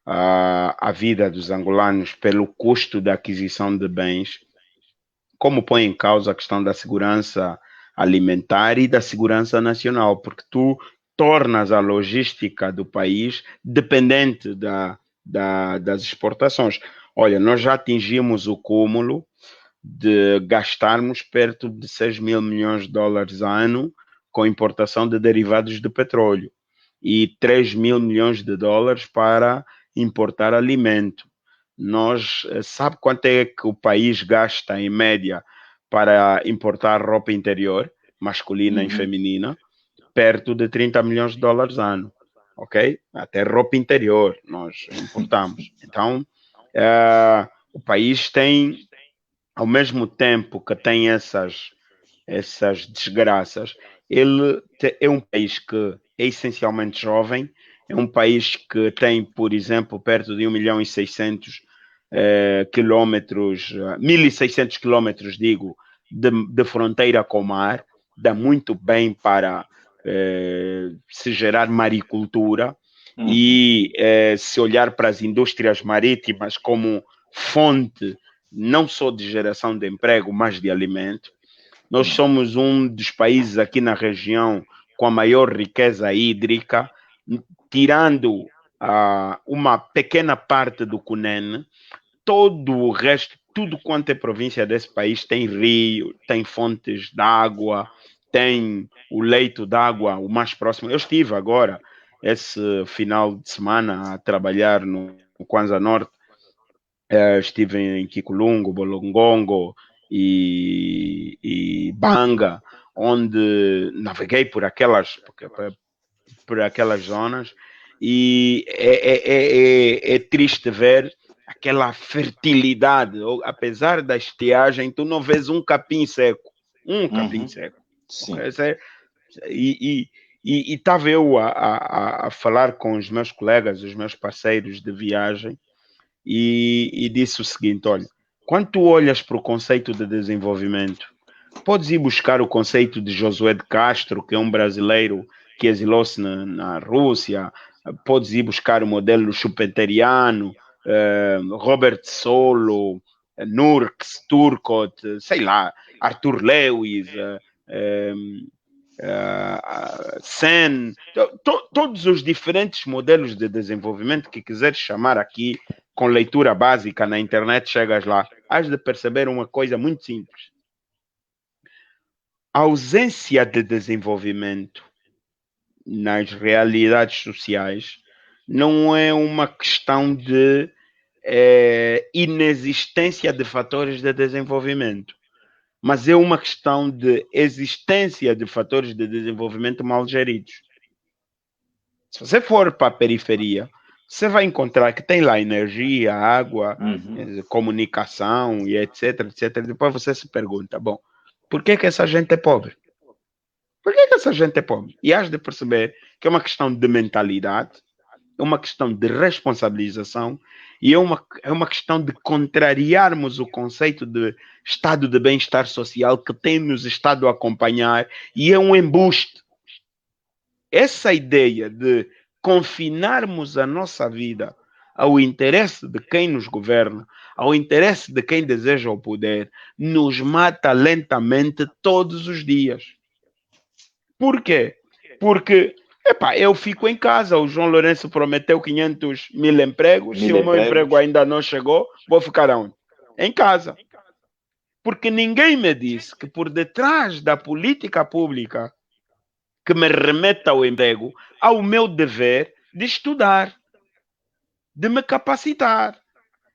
a vida dos angolanos pelo custo da aquisição de bens, como põe em causa a questão da segurança alimentar e da segurança nacional, porque tu tornas a logística do país dependente das exportações. Olha, nós já atingimos o cúmulo de gastarmos perto de 6 mil milhões de dólares ano com importação de derivados de petróleo e 3 mil milhões de dólares para importar alimento. Nós, sabe quanto é que o país gasta em média para importar roupa interior, masculina e feminina? Perto de 30 milhões de dólares ano, ok? Até roupa interior nós importamos. Então, o país tem, ao mesmo tempo que tem essas desgraças, é um país que é essencialmente jovem, é um país que tem, por exemplo, perto de 1 milhão e 600 quilômetros, 1.600 quilômetros, digo, de fronteira com o mar, dá muito bem para se gerar maricultura e se olhar para as indústrias marítimas como fonte não só de geração de emprego, mas de alimento. Nós somos um dos países aqui na região com a maior riqueza hídrica, tirando uma pequena parte do Cunene, todo o resto, tudo quanto é província desse país tem rio, tem fontes de água, tem o leito d'água o mais próximo. Eu estive agora, esse final de semana, a trabalhar no Kwanza Norte. Estive em Kikulungo, Bolongongo e Banga, onde naveguei por aquelas zonas e é triste ver aquela fertilidade. Apesar da estiagem, tu não vês um capim seco. Capim seco. Sim. E estava eu a falar com os meus colegas, os meus parceiros de viagem, e disse o seguinte: olha, quando tu olhas para o conceito de desenvolvimento, podes ir buscar o conceito de Josué de Castro, que é um brasileiro que exilou-se na Rússia, podes ir buscar o modelo chupeteriano, Robert Solow, Nurks, Turcotte, sei lá, Arthur Lewis, Sen, todos os diferentes modelos de desenvolvimento que quiseres chamar aqui, com leitura básica na internet, chegas lá, has de perceber uma coisa muito simples. A ausência de desenvolvimento nas realidades sociais não é uma questão de inexistência de fatores de desenvolvimento, mas é uma questão de existência de fatores de desenvolvimento mal geridos. Se você for para a periferia, você vai encontrar que tem lá energia, água, comunicação e etc, etc. Depois você se pergunta, bom, por que essa gente é pobre? Por que essa gente é pobre? E has de perceber que é uma questão de mentalidade, é uma questão de responsabilização e é uma questão de contrariarmos o conceito de estado de bem-estar social que tem-nos estado a acompanhar e é um embuste. Essa ideia de confinarmos a nossa vida ao interesse de quem nos governa, ao interesse de quem deseja o poder, nos mata lentamente todos os dias. Por quê? Porque eu fico em casa, o João Lourenço prometeu 500 mil empregos, se o meu emprego ainda não chegou, vou ficar onde? Em casa. Porque ninguém me disse que por detrás da política pública que me remeta ao emprego, ao meu dever de estudar, de me capacitar,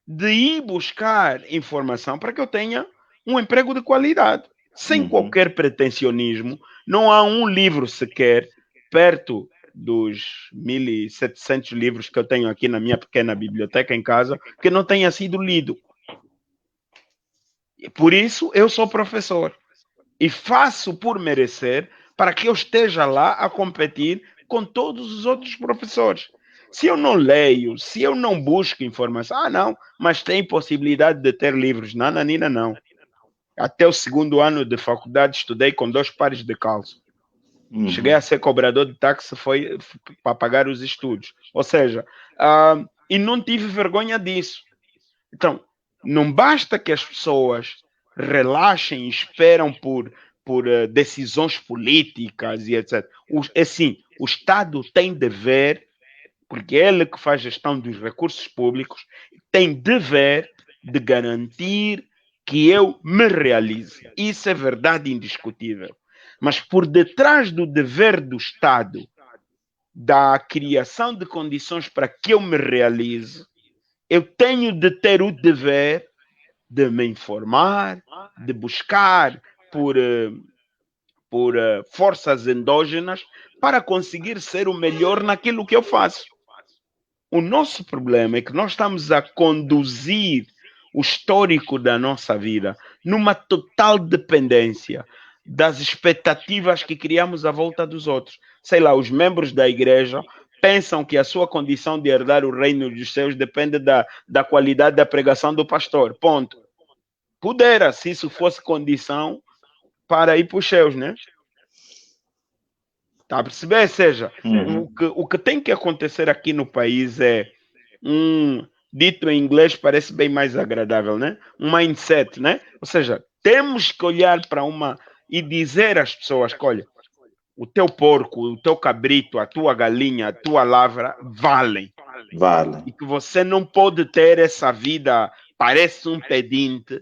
de ir buscar informação para que eu tenha um emprego de qualidade. Sem qualquer pretensionismo, não há um livro sequer, perto dos 1.700 livros que eu tenho aqui na minha pequena biblioteca em casa, que não tenha sido lido. E por isso, eu sou professor. E faço por merecer para que eu esteja lá a competir com todos os outros professores. Se eu não leio, se eu não busco informação, não, mas tem possibilidade de ter livros. Nananina, não. Até o segundo ano de faculdade estudei com 2 pares de calço. Cheguei a ser cobrador de táxi, foi para pagar os estudos. Ou seja, e não tive vergonha disso. Então, não basta que as pessoas relaxem e esperam por decisões políticas e etc. Assim, o Estado tem dever, porque é ele que faz gestão dos recursos públicos, tem dever de garantir que eu me realize. Isso é verdade indiscutível. Mas por detrás do dever do Estado, da criação de condições para que eu me realize, eu tenho de ter o dever de me informar, de buscar por forças endógenas para conseguir ser o melhor naquilo que eu faço. O nosso problema é que nós estamos a conduzir o histórico da nossa vida numa total dependência das expectativas que criamos à volta dos outros. Sei lá, os membros da igreja pensam que a sua condição de herdar o reino dos céus depende da qualidade da pregação do pastor. Ponto. Pudera, se isso fosse condição para ir para os céus, né? Está a perceber? Ou seja, o que tem que acontecer aqui no país é dito em inglês, parece bem mais agradável, né? Um mindset, né? Ou seja, temos que olhar para e dizer às pessoas que, olha, o teu porco, o teu cabrito, a tua galinha, a tua lavra valem. Vale. E que você não pode ter essa vida, parece um pedinte,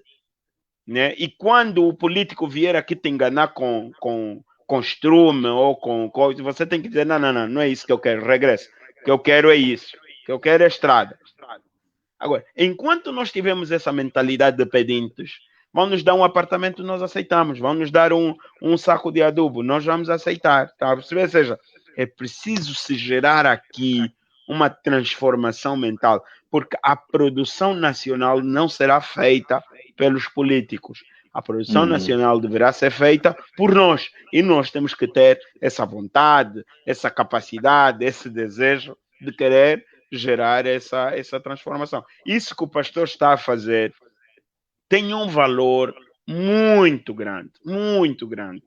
né? E quando o político vier aqui te enganar com estrume ou com coisa, você tem que dizer, não é isso que eu quero, regressa. O que eu quero é isso. O que eu quero é estrada. Agora, enquanto nós tivermos essa mentalidade de pedintes, vão nos dar um apartamento, nós aceitamos. Vão nos dar um saco de adubo, nós vamos aceitar. Tá? Ou seja, é preciso se gerar aqui uma transformação mental, porque a produção nacional não será feita pelos políticos. A produção nacional deverá ser feita por nós. E nós temos que ter essa vontade, essa capacidade, esse desejo de querer gerar essa transformação. Isso que o pastor está a fazer tem um valor muito grande, muito grande.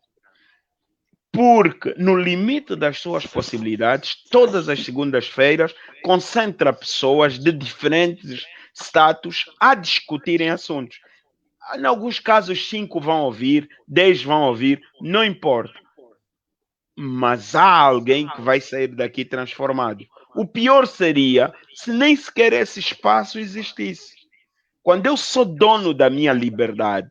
Porque, no limite das suas possibilidades, todas as segundas-feiras, concentra pessoas de diferentes status a discutirem assuntos. Em alguns casos, 5 vão ouvir, 10 vão ouvir, não importa. Mas há alguém que vai sair daqui transformado. O pior seria se nem sequer esse espaço existisse. Quando eu sou dono da minha liberdade,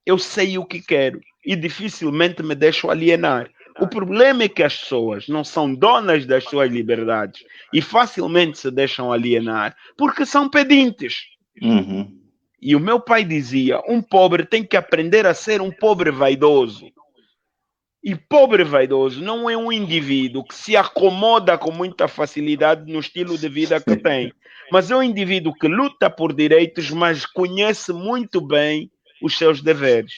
eu sei o que quero e dificilmente me deixo alienar. O problema é que as pessoas não são donas das suas liberdades e facilmente se deixam alienar porque são pedintes. E o meu pai dizia, um pobre tem que aprender a ser um pobre vaidoso. E pobre vaidoso não é um indivíduo que se acomoda com muita facilidade no estilo de vida que tem, mas é um indivíduo que luta por direitos, mas conhece muito bem os seus deveres.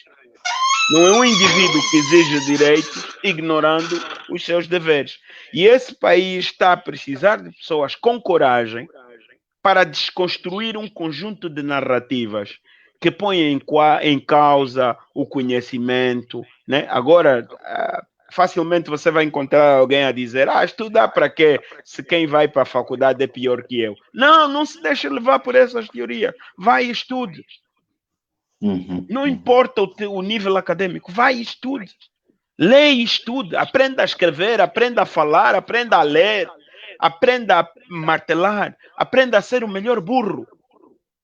Não é um indivíduo que exige direitos ignorando os seus deveres. E esse país está a precisar de pessoas com coragem para desconstruir um conjunto de narrativas que põem em causa o conhecimento, né? Agora, facilmente você vai encontrar alguém a dizer, estudar para quê? Se quem vai para a faculdade é pior que eu. Não se deixe levar por essas teorias. Vai e estude. Não importa o nível acadêmico, vai e estude. Leia e estude. Aprenda a escrever, aprenda a falar, aprenda a ler, aprenda a martelar, aprenda a ser o melhor burro.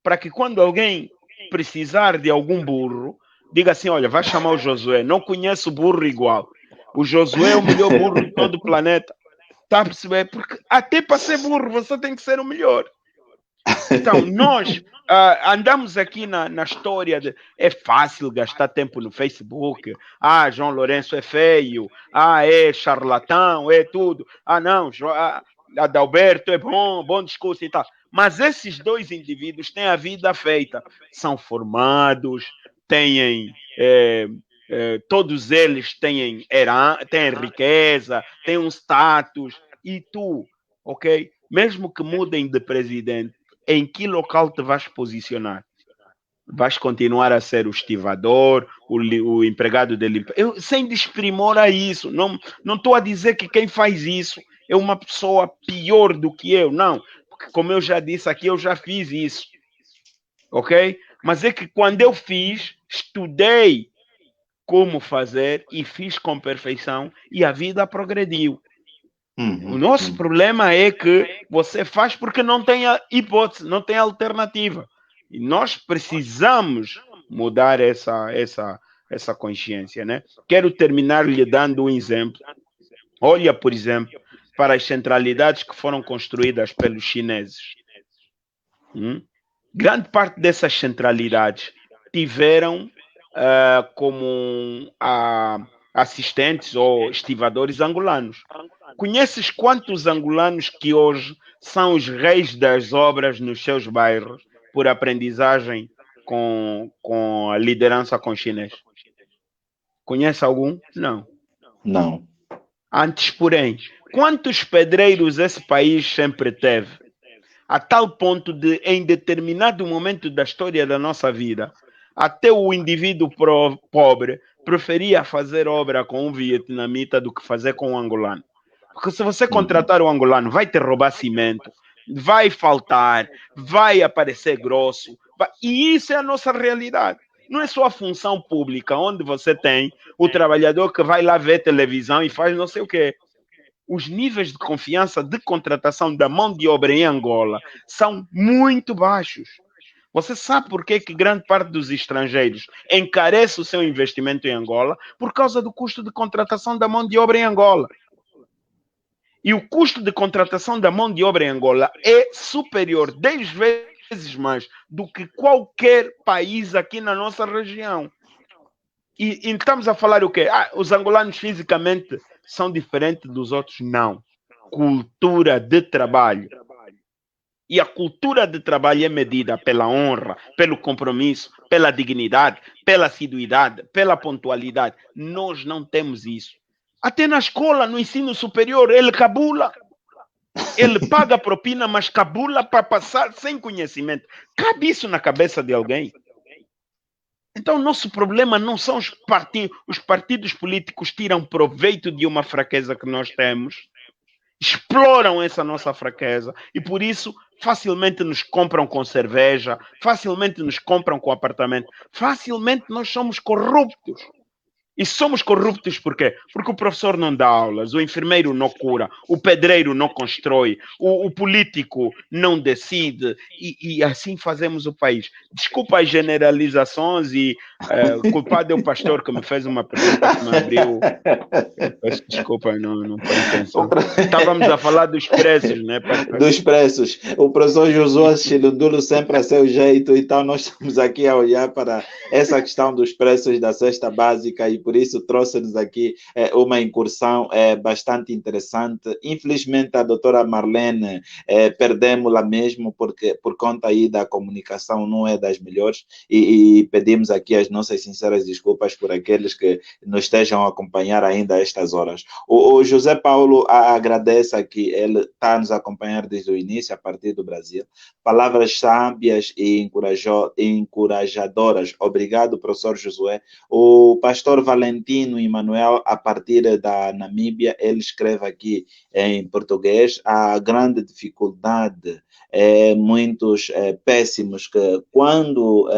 Para que quando alguém precisar de algum burro, diga assim, olha, vai chamar o Josué, não conheço burro igual. O Josué é o melhor burro de todo o planeta. Está a perceber? Porque até para ser burro você tem que ser o melhor. Então, nós andamos aqui na história de é fácil gastar tempo no Facebook. João Lourenço é feio. É charlatão, é tudo. Não, Adalberto é bom discurso e tal. Mas esses dois indivíduos têm a vida feita. São formados, todos eles têm riqueza, têm um status. E tu, ok? Mesmo que mudem de presidente, em que local te vais posicionar? Vais continuar a ser o estivador, o empregado de limpeza? Sem desprimor a isso. Não estou a dizer que quem faz isso é uma pessoa pior do que eu. Não. Porque, como eu já disse aqui, eu já fiz isso. Ok? Mas é que quando eu fiz, estudei como fazer e fiz com perfeição e a vida progrediu. O nosso problema é que você faz porque não tem a hipótese, não tem alternativa. E nós precisamos mudar essa consciência, né? Quero terminar lhe dando um exemplo. Olha, por exemplo, para as centralidades que foram construídas pelos chineses. Grande parte dessas centralidades tiveram como assistentes ou estivadores angolanos. Conheces quantos angolanos que hoje são os reis das obras nos seus bairros por aprendizagem com a liderança com chinês? Conhece algum? Não. Não. Antes, porém, quantos pedreiros esse país sempre teve? A tal ponto de, em determinado momento da história da nossa vida, até o indivíduo pobre preferia fazer obra com um vietnamita do que fazer com um angolano. Porque se você contratar o angolano, vai te roubar cimento, vai faltar, vai aparecer grosso. E isso é a nossa realidade. Não é só a função pública, onde você tem o trabalhador que vai lá ver televisão e faz não sei o quê. Os níveis de confiança de contratação da mão de obra em Angola são muito baixos. Você sabe por que grande parte dos estrangeiros encarece o seu investimento em Angola? Por causa do custo de contratação da mão de obra em Angola. E o custo de contratação da mão de obra em Angola é superior 10 vezes mais do que qualquer país aqui na nossa região. E estamos a falar o quê? Os angolanos fisicamente são diferentes dos outros? Não. Cultura de trabalho. E a cultura de trabalho é medida pela honra, pelo compromisso, pela dignidade, pela assiduidade, pela pontualidade. Nós não temos isso. Até na escola, no ensino superior, ele cabula. Ele paga propina, mas cabula para passar sem conhecimento. Cabe isso na cabeça de alguém? Então, nosso problema não são os partidos. Os partidos políticos tiram proveito de uma fraqueza que nós temos, exploram essa nossa fraqueza e, por isso, facilmente nos compram com cerveja, facilmente nos compram com apartamento, facilmente nós somos corruptos. E somos corruptos por quê? Porque o professor não dá aulas, o enfermeiro não cura, o pedreiro não constrói, o político não decide e assim fazemos o país. Desculpa as generalizações e culpado é o pastor que me fez uma pergunta que me abriu. Peço desculpa, não foi intenção. Estávamos a falar dos preços, né? Dos preços. O professor Josué Chilundulo sempre a seu jeito, então nós estamos aqui a olhar para essa questão dos preços da cesta básica e por isso trouxe-nos aqui uma incursão bastante interessante. Infelizmente, a doutora Marlene perdemos-la mesmo porque, por conta aí da comunicação não é das melhores e pedimos aqui as nossas sinceras desculpas por aqueles que nos estejam a acompanhar ainda a estas horas. O José Paulo agradece aqui, ele está a nos acompanhar desde o início, a partir do Brasil. Palavras sábias e encorajadoras. Obrigado, professor Josué. O pastor Valentino Emanuel, a partir da Namíbia, ele escreve aqui em português: a grande dificuldade muitos péssimos que quando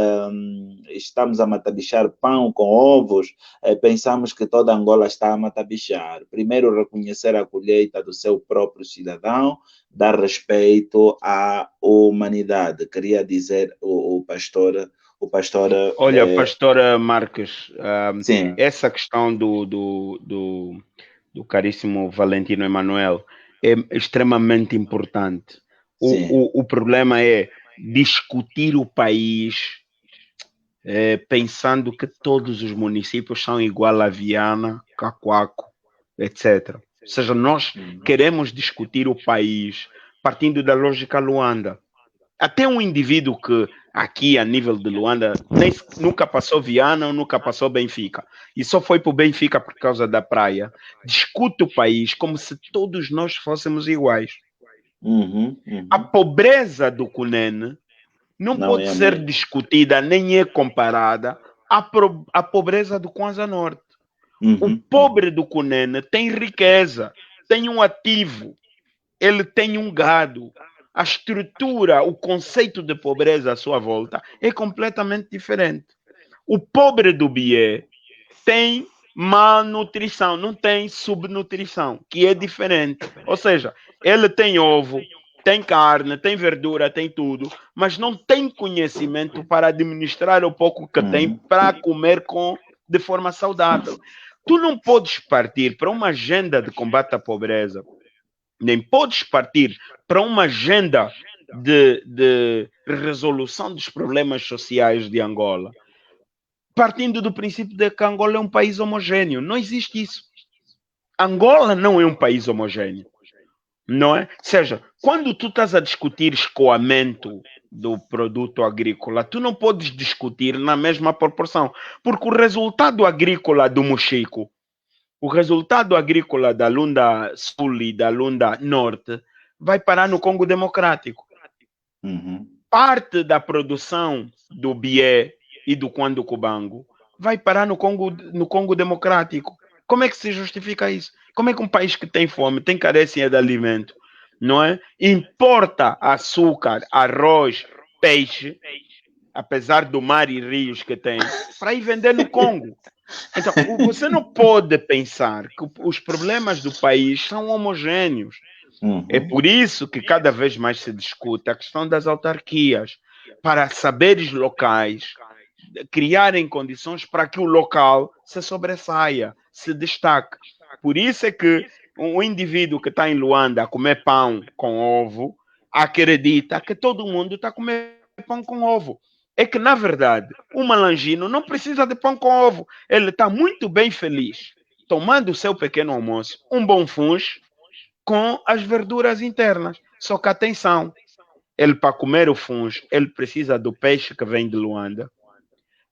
estamos a matabichar pão com ovos, pensamos que toda Angola está a matabichar. Primeiro, reconhecer a colheita do seu próprio cidadão, dar respeito à humanidade. Queria dizer o pastor. Olha, pastora Marques, sim. Essa questão do caríssimo Valentino Emanuel é extremamente importante. O problema é discutir o país pensando que todos os municípios são igual a Viana, Cacoaco, etc. Ou seja, nós queremos discutir o país partindo da lógica Luanda. Até um indivíduo que aqui a nível de Luanda nunca passou Viana ou nunca passou Benfica e só foi para o Benfica por causa da praia, discute o país como se todos nós fôssemos iguais. A pobreza do Cunene não pode ser discutida nem é comparada à pobreza do Kwanza Norte. O pobre do Cunene tem riqueza, tem um ativo, ele tem um gado. A estrutura, o conceito de pobreza à sua volta é completamente diferente. O pobre do Bié tem malnutrição, não tem subnutrição, que é diferente. Ou seja, ele tem ovo, tem carne, tem verdura, tem tudo, mas não tem conhecimento para administrar o pouco que tem para comer de forma saudável. Tu não podes partir para uma agenda de combate à pobreza, nem podes partir para uma agenda de resolução dos problemas sociais de Angola, partindo do princípio de que Angola é um país homogêneo. Não existe isso. Angola não é um país homogêneo. Não é? Ou seja, quando tu estás a discutir escoamento do produto agrícola, tu não podes discutir na mesma proporção, porque o resultado agrícola do Mochico, o resultado agrícola da Lunda Sul e da Lunda Norte vai parar no Congo Democrático. Parte da produção do Bié e do Cuando Cubango vai parar no Congo Democrático. Como é que se justifica isso? Como é que um país que tem fome, tem carência de alimento, não é? Importa açúcar, arroz, peixe, apesar do mar e rios que tem, para ir vender no Congo. Então, você não pode pensar que os problemas do país são homogêneos. É por isso que cada vez mais se discute a questão das autarquias, para saberes locais criarem condições para que o local se sobressaia, se destaque. Por isso é que um indivíduo que está em Luanda a comer pão com ovo acredita que todo mundo está a comer pão com ovo. É que, na verdade, o malangino não precisa de pão com ovo. Ele está muito bem feliz, tomando o seu pequeno almoço, um bom fungo com as verduras internas. Só que, atenção, ele para comer o fungo, ele precisa do peixe que vem de Luanda,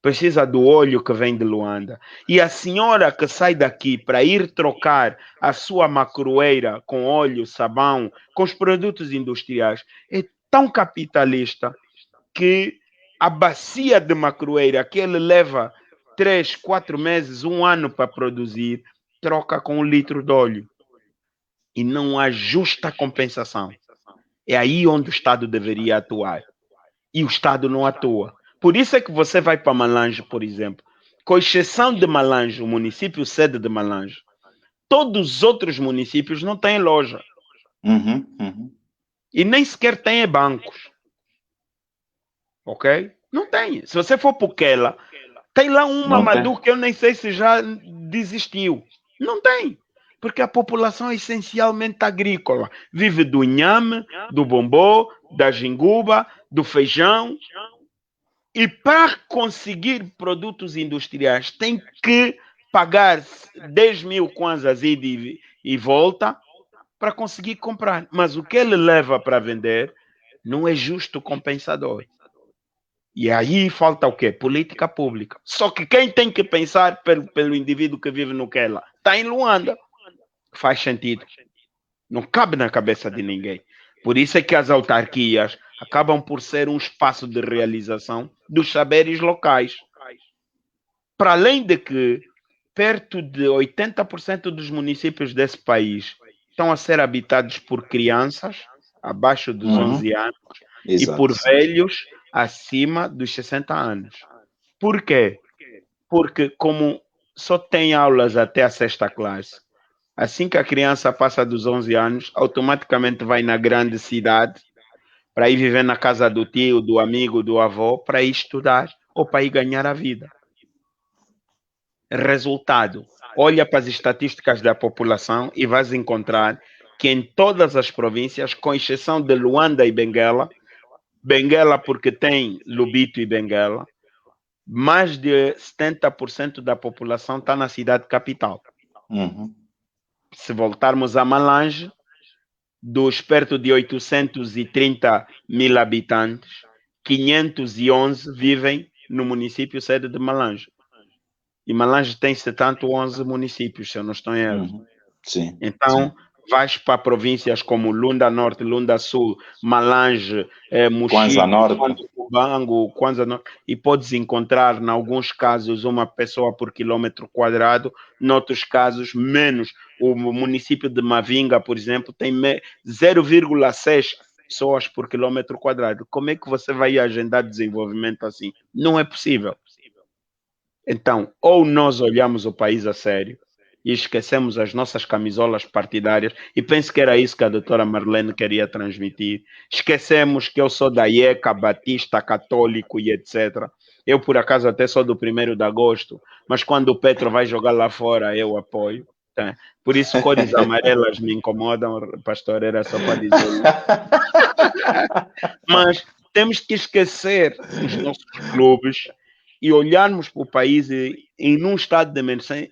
precisa do óleo que vem de Luanda. E a senhora que sai daqui para ir trocar a sua macroeira com óleo, sabão, com os produtos industriais, é tão capitalista que a bacia de macroeira que ele leva 3, 4 meses, 1 ano para produzir, troca com 1 litro de óleo. E não há justa compensação. É aí onde o Estado deveria atuar. E o Estado não atua. Por isso é que você vai para Malange, por exemplo, com exceção de Malange, o município sede de Malange, todos os outros municípios não têm loja. E nem sequer têm bancos. Ok? Não tem. Se você for para Quela, tem lá um Mamadou que eu nem sei se já desistiu. Não tem. Porque a população é essencialmente agrícola. Vive do inhame, do bombô, da jinguba, do feijão. E para conseguir produtos industriais, tem que pagar 10 mil kwanzas e volta para conseguir comprar. Mas o que ele leva para vender não é justo compensador. E aí falta o quê? Política pública. Só que quem tem que pensar pelo indivíduo que vive no Quela está em Luanda. Faz sentido. Não cabe na cabeça de ninguém. Por isso é que as autarquias acabam por ser um espaço de realização dos saberes locais. Para além de que perto de 80% dos municípios desse país estão a ser habitados por crianças abaixo dos 11 anos e por velhos acima dos 60 anos. Por quê? Porque como só tem aulas até a 6ª classe, assim que a criança passa dos 11 anos, automaticamente vai na grande cidade para ir viver na casa do tio, do amigo, do avô, para ir estudar ou para ir ganhar a vida. Resultado, olha para as estatísticas da população e vais encontrar que em todas as províncias, com exceção de Luanda e Benguela porque tem Lubito e Benguela, mais de 70% da população está na cidade capital. Se voltarmos a Malange, dos perto de 830 mil habitantes, 511 vivem no município sede de Malange. E Malange tem 711 municípios, se eu não estou em erro. Sim. Então, vais para províncias como Lunda Norte, Lunda Sul, Malange, Mochico, Cubango, Kwanza Norte, e podes encontrar, em alguns casos, uma pessoa por quilômetro quadrado, noutros casos, menos. O município de Mavinga, por exemplo, tem 0,6 pessoas por quilômetro quadrado. Como é que você vai agendar desenvolvimento assim? Não é possível. Então, ou nós olhamos o país a sério e esquecemos as nossas camisolas partidárias, e penso que era isso que a doutora Marlene queria transmitir. Esquecemos que eu sou da IECA, Batista, Católico e etc. Eu, por acaso, até sou do 1º de agosto, mas quando o Petro vai jogar lá fora, eu apoio. Tá? Por isso, cores amarelas me incomodam, pastor, era só para dizer isso. Mas temos que esquecer os nossos clubes e olharmos para o país em um estado de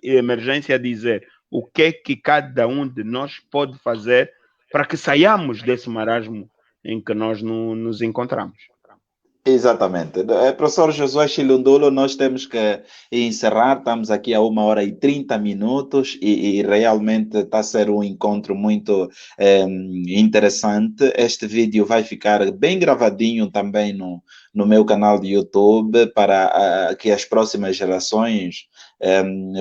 emergência, dizer o que é que cada um de nós pode fazer para que saiamos desse marasmo em que nós nos encontramos. Exatamente. Professor Josué Chilundulo, nós temos que encerrar, estamos aqui a 1 hora e 30 minutos e realmente está a ser um encontro muito interessante. Este vídeo vai ficar bem gravadinho também no meu canal de YouTube para que as próximas gerações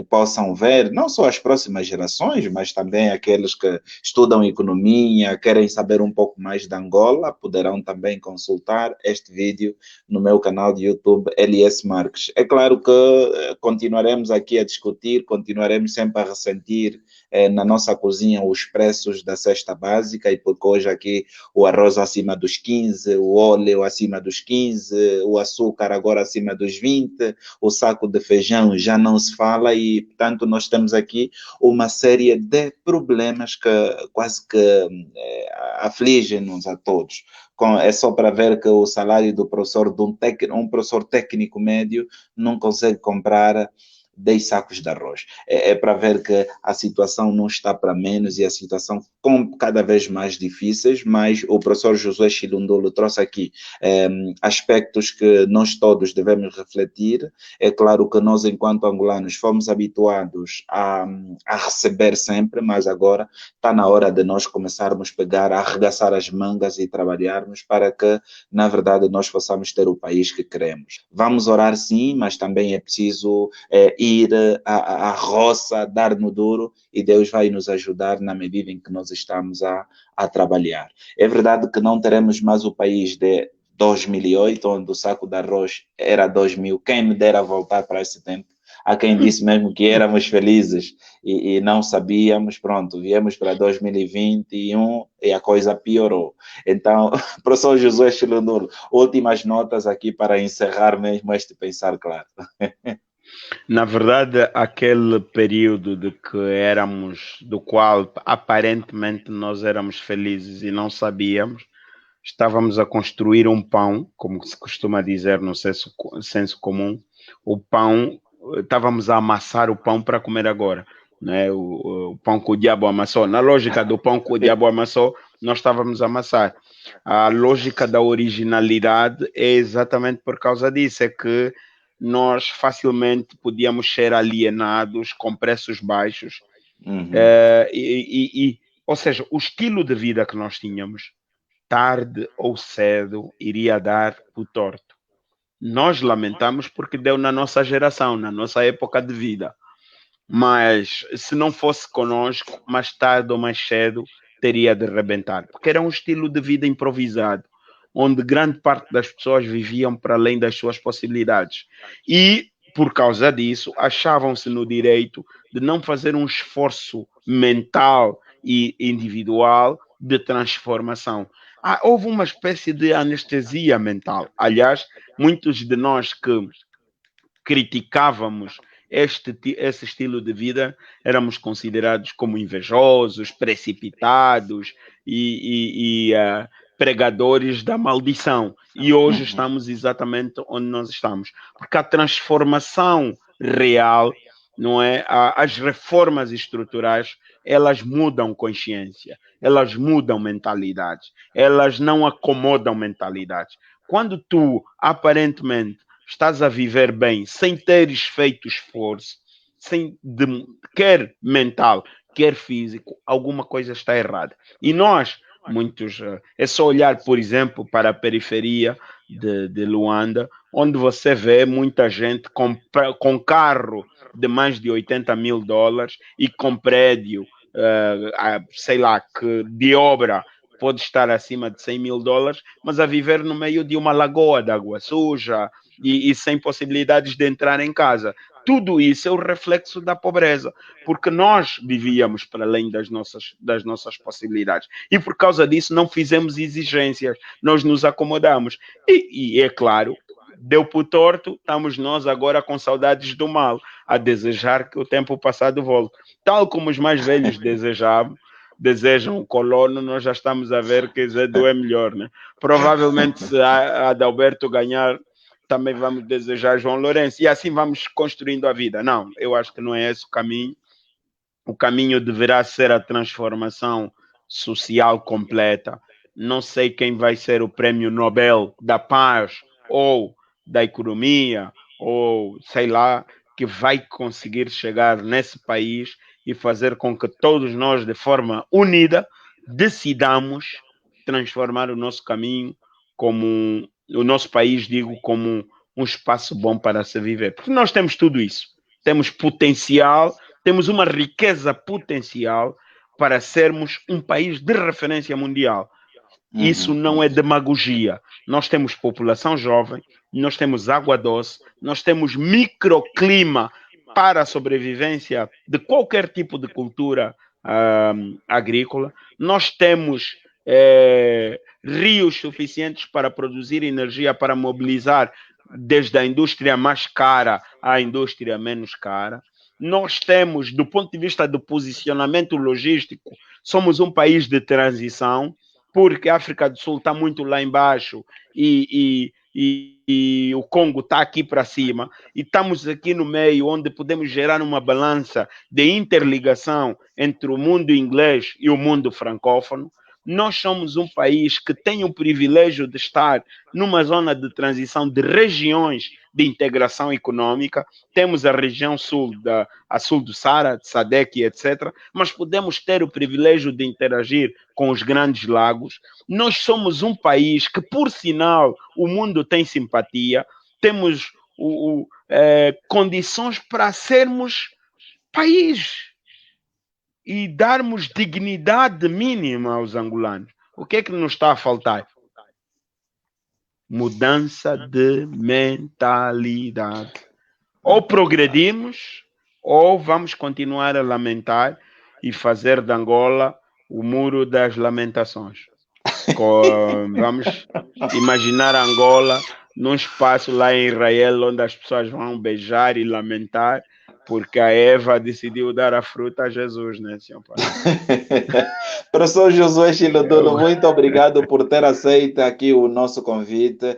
possam ver, não só as próximas gerações, mas também aqueles que estudam economia, querem saber um pouco mais de Angola, poderão também consultar este vídeo no meu canal de YouTube, LS Marques. É claro que continuaremos aqui a discutir, continuaremos sempre a ressentir na nossa cozinha os preços da cesta básica, e porque hoje aqui o arroz acima dos 15, o óleo acima dos 15, o açúcar agora acima dos 20, o saco de feijão já não se fala, e portanto nós temos aqui uma série de problemas que quase que afligem-nos a todos. É só para ver que o salário do professor, um professor técnico médio, não consegue comprar 10 sacos de arroz. É para ver que a situação não está para menos e a situação cada vez mais difíceis, mas o professor Josué Chilundulo trouxe aqui aspectos que nós todos devemos refletir. É claro que nós, enquanto angolanos, fomos habituados a receber sempre, mas agora está na hora de nós começarmos a pegar, a arregaçar as mangas e trabalharmos para que, na verdade, nós possamos ter o país que queremos. Vamos orar sim, mas também é preciso ir à roça, dar no duro, e Deus vai nos ajudar na medida em que nós estamos a trabalhar. É verdade que não teremos mais o país de 2008, onde o saco de arroz era 2.000. Quem me dera voltar para esse tempo. Há quem disse mesmo que éramos felizes e não sabíamos. Pronto, viemos para 2021 e a coisa piorou. Então, professor Josué Chilundulo, últimas notas aqui para encerrar mesmo este pensar claro. Na verdade, aquele período de que éramos, do qual aparentemente nós éramos felizes e não sabíamos, estávamos a construir um pão, como se costuma dizer no senso comum, o pão, estávamos a amassar o pão para comer agora, né? O pão que o diabo amassou. Na lógica do pão que o diabo amassou, nós estávamos a amassar. A lógica da originalidade é exatamente por causa disso, é que nós facilmente podíamos ser alienados com preços baixos, ou seja, o estilo de vida que nós tínhamos, tarde ou cedo, iria dar o torto. Nós lamentamos porque deu na nossa geração, na nossa época de vida. Mas se não fosse conosco, mais tarde ou mais cedo, teria de rebentar. Porque era um estilo de vida improvisado, onde grande parte das pessoas viviam para além das suas possibilidades. E, por causa disso, achavam-se no direito de não fazer um esforço mental e individual de transformação. Houve uma espécie de anestesia mental. Aliás, muitos de nós que criticávamos esse estilo de vida, éramos considerados como invejosos, precipitados e pregadores da maldição. E hoje estamos exatamente onde nós estamos. Porque a transformação real, não é? As reformas estruturais, elas mudam consciência, elas mudam mentalidades, elas não acomodam mentalidades. Quando tu, aparentemente, estás a viver bem, sem teres feito esforço, quer mental, quer físico, alguma coisa está errada. E nós, é só olhar, por exemplo, para a periferia de Luanda, onde você vê muita gente com carro de mais de 80 mil dólares e com prédio, sei lá, que de obra pode estar acima de 100 mil dólares, mas a viver no meio de uma lagoa de água suja, e sem possibilidades de entrar em casa. Tudo isso é o reflexo da pobreza, porque nós vivíamos para além das nossas possibilidades. E por causa disso não fizemos exigências, nós nos acomodamos. E é claro, deu por torto, estamos nós agora com saudades do mal, a desejar que o tempo passado volte. Tal como os mais velhos desejam o colono, nós já estamos a ver que Zedu é melhor, né? Provavelmente se a Adalberto ganhar, também vamos desejar João Lourenço, e assim vamos construindo a vida. Não, eu acho que não é esse o caminho. O caminho deverá ser a transformação social completa. Não sei quem vai ser o prêmio Nobel da Paz ou da Economia, ou sei lá, que vai conseguir chegar nesse país e fazer com que todos nós, de forma unida, decidamos transformar o nosso caminho como o nosso país, digo, como um espaço bom para se viver. Porque nós temos tudo isso. Temos potencial, temos uma riqueza potencial para sermos um país de referência mundial. Isso não é demagogia. Nós temos população jovem, nós temos água doce, nós temos microclima para a sobrevivência de qualquer tipo de cultura agrícola. Nós temos rios suficientes para produzir energia, para mobilizar desde a indústria mais cara à indústria menos cara. Nós temos, do ponto de vista do posicionamento logístico, somos um país de transição, porque a África do Sul está muito lá embaixo e o Congo está aqui para cima, e estamos aqui no meio, onde podemos gerar uma balança de interligação entre o mundo inglês e o mundo francófono. Nós somos um país que tem o privilégio de estar numa zona de transição de regiões de integração econômica. Temos a região sul, a sul do Saara, de SADC, etc. Mas podemos ter o privilégio de interagir com os grandes lagos. Nós somos um país que, por sinal, o mundo tem simpatia. Temos condições para sermos país e darmos dignidade mínima aos angolanos. O que é que nos está a faltar? Mudança de mentalidade. Ou progredimos, ou vamos continuar a lamentar e fazer de Angola o muro das lamentações. Vamos imaginar Angola num espaço lá em Israel, onde as pessoas vão beijar e lamentar, porque a Eva decidiu dar a fruta a Jesus, né, senhor pai? Professor Josué Chilodulo, muito obrigado por ter aceito aqui o nosso convite.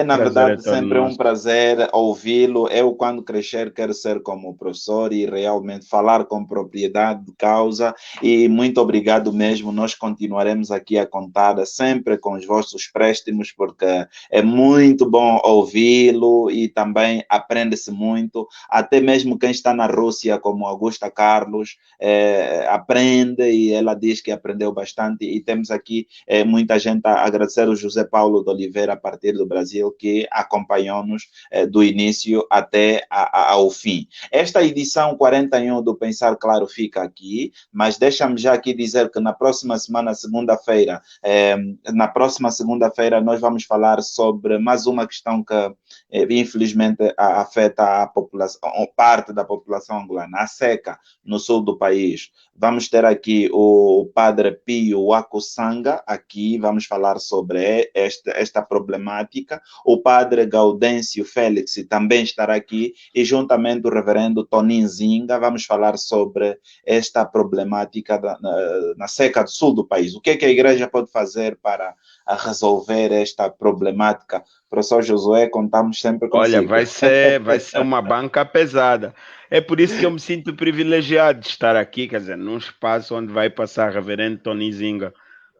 Na verdade, sempre um prazer ouvi-lo. Eu, quando crescer, quero ser como professor e realmente falar com propriedade de causa. E muito obrigado mesmo. Nós continuaremos aqui a contar sempre com os vossos préstimos, porque é muito bom ouvi-lo e também aprende-se muito. Até mesmo quem está na Rússia, como Augusta Carlos, aprende, e ela diz que aprendeu bastante. E temos aqui muita gente a agradecer o José Paulo de Oliveira, a partir do Brasil, que acompanhou-nos do início até ao fim. Esta edição 41 do Pensar Claro fica aqui, mas deixa-me já aqui dizer que na próxima semana, segunda-feira, nós vamos falar sobre mais uma questão que infelizmente afeta a população, parte da população angolana, a seca no sul do país. Vamos ter aqui o padre Pio Wakusanga, aqui vamos falar sobre esta problemática. O padre Gaudêncio Félix também estará aqui, e juntamente o reverendo Tonin Zinga vamos falar sobre esta problemática na seca do sul do país. O que é que a igreja pode fazer para resolver esta problemática? Professor Josué, contamos sempre consigo. Olha, vai ser uma banca pesada. É por isso que eu me sinto privilegiado de estar aqui, quer dizer, num espaço onde vai passar reverendo Tony Zinga,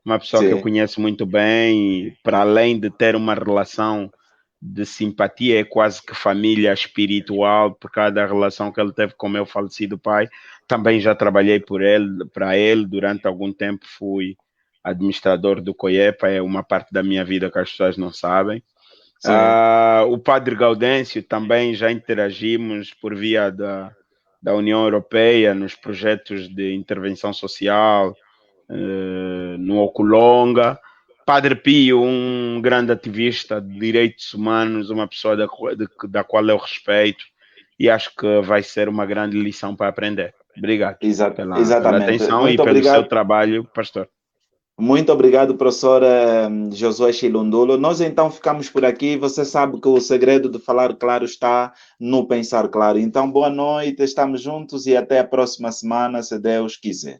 uma pessoa que eu conheço muito bem, e para além de ter uma relação de simpatia, é quase que família espiritual, por causa da relação que ele teve com o meu falecido pai. Também já trabalhei para ele, durante algum tempo fui administrador do COIEPA, é uma parte da minha vida que as pessoas não sabem. O padre Gaudêncio também já interagimos por via da União Europeia nos projetos de intervenção social, no Oculonga. Padre Pio, um grande ativista de direitos humanos, uma pessoa da qual eu respeito, e acho que vai ser uma grande lição para aprender. Obrigado pela Exatamente. atenção e Muito pelo seu obrigado. trabalho, pastor. Muito obrigado, professor Josué Chilundulo. Nós então ficamos por aqui. Você sabe que o segredo de falar claro está no pensar claro. Então, boa noite, estamos juntos e até a próxima semana, se Deus quiser.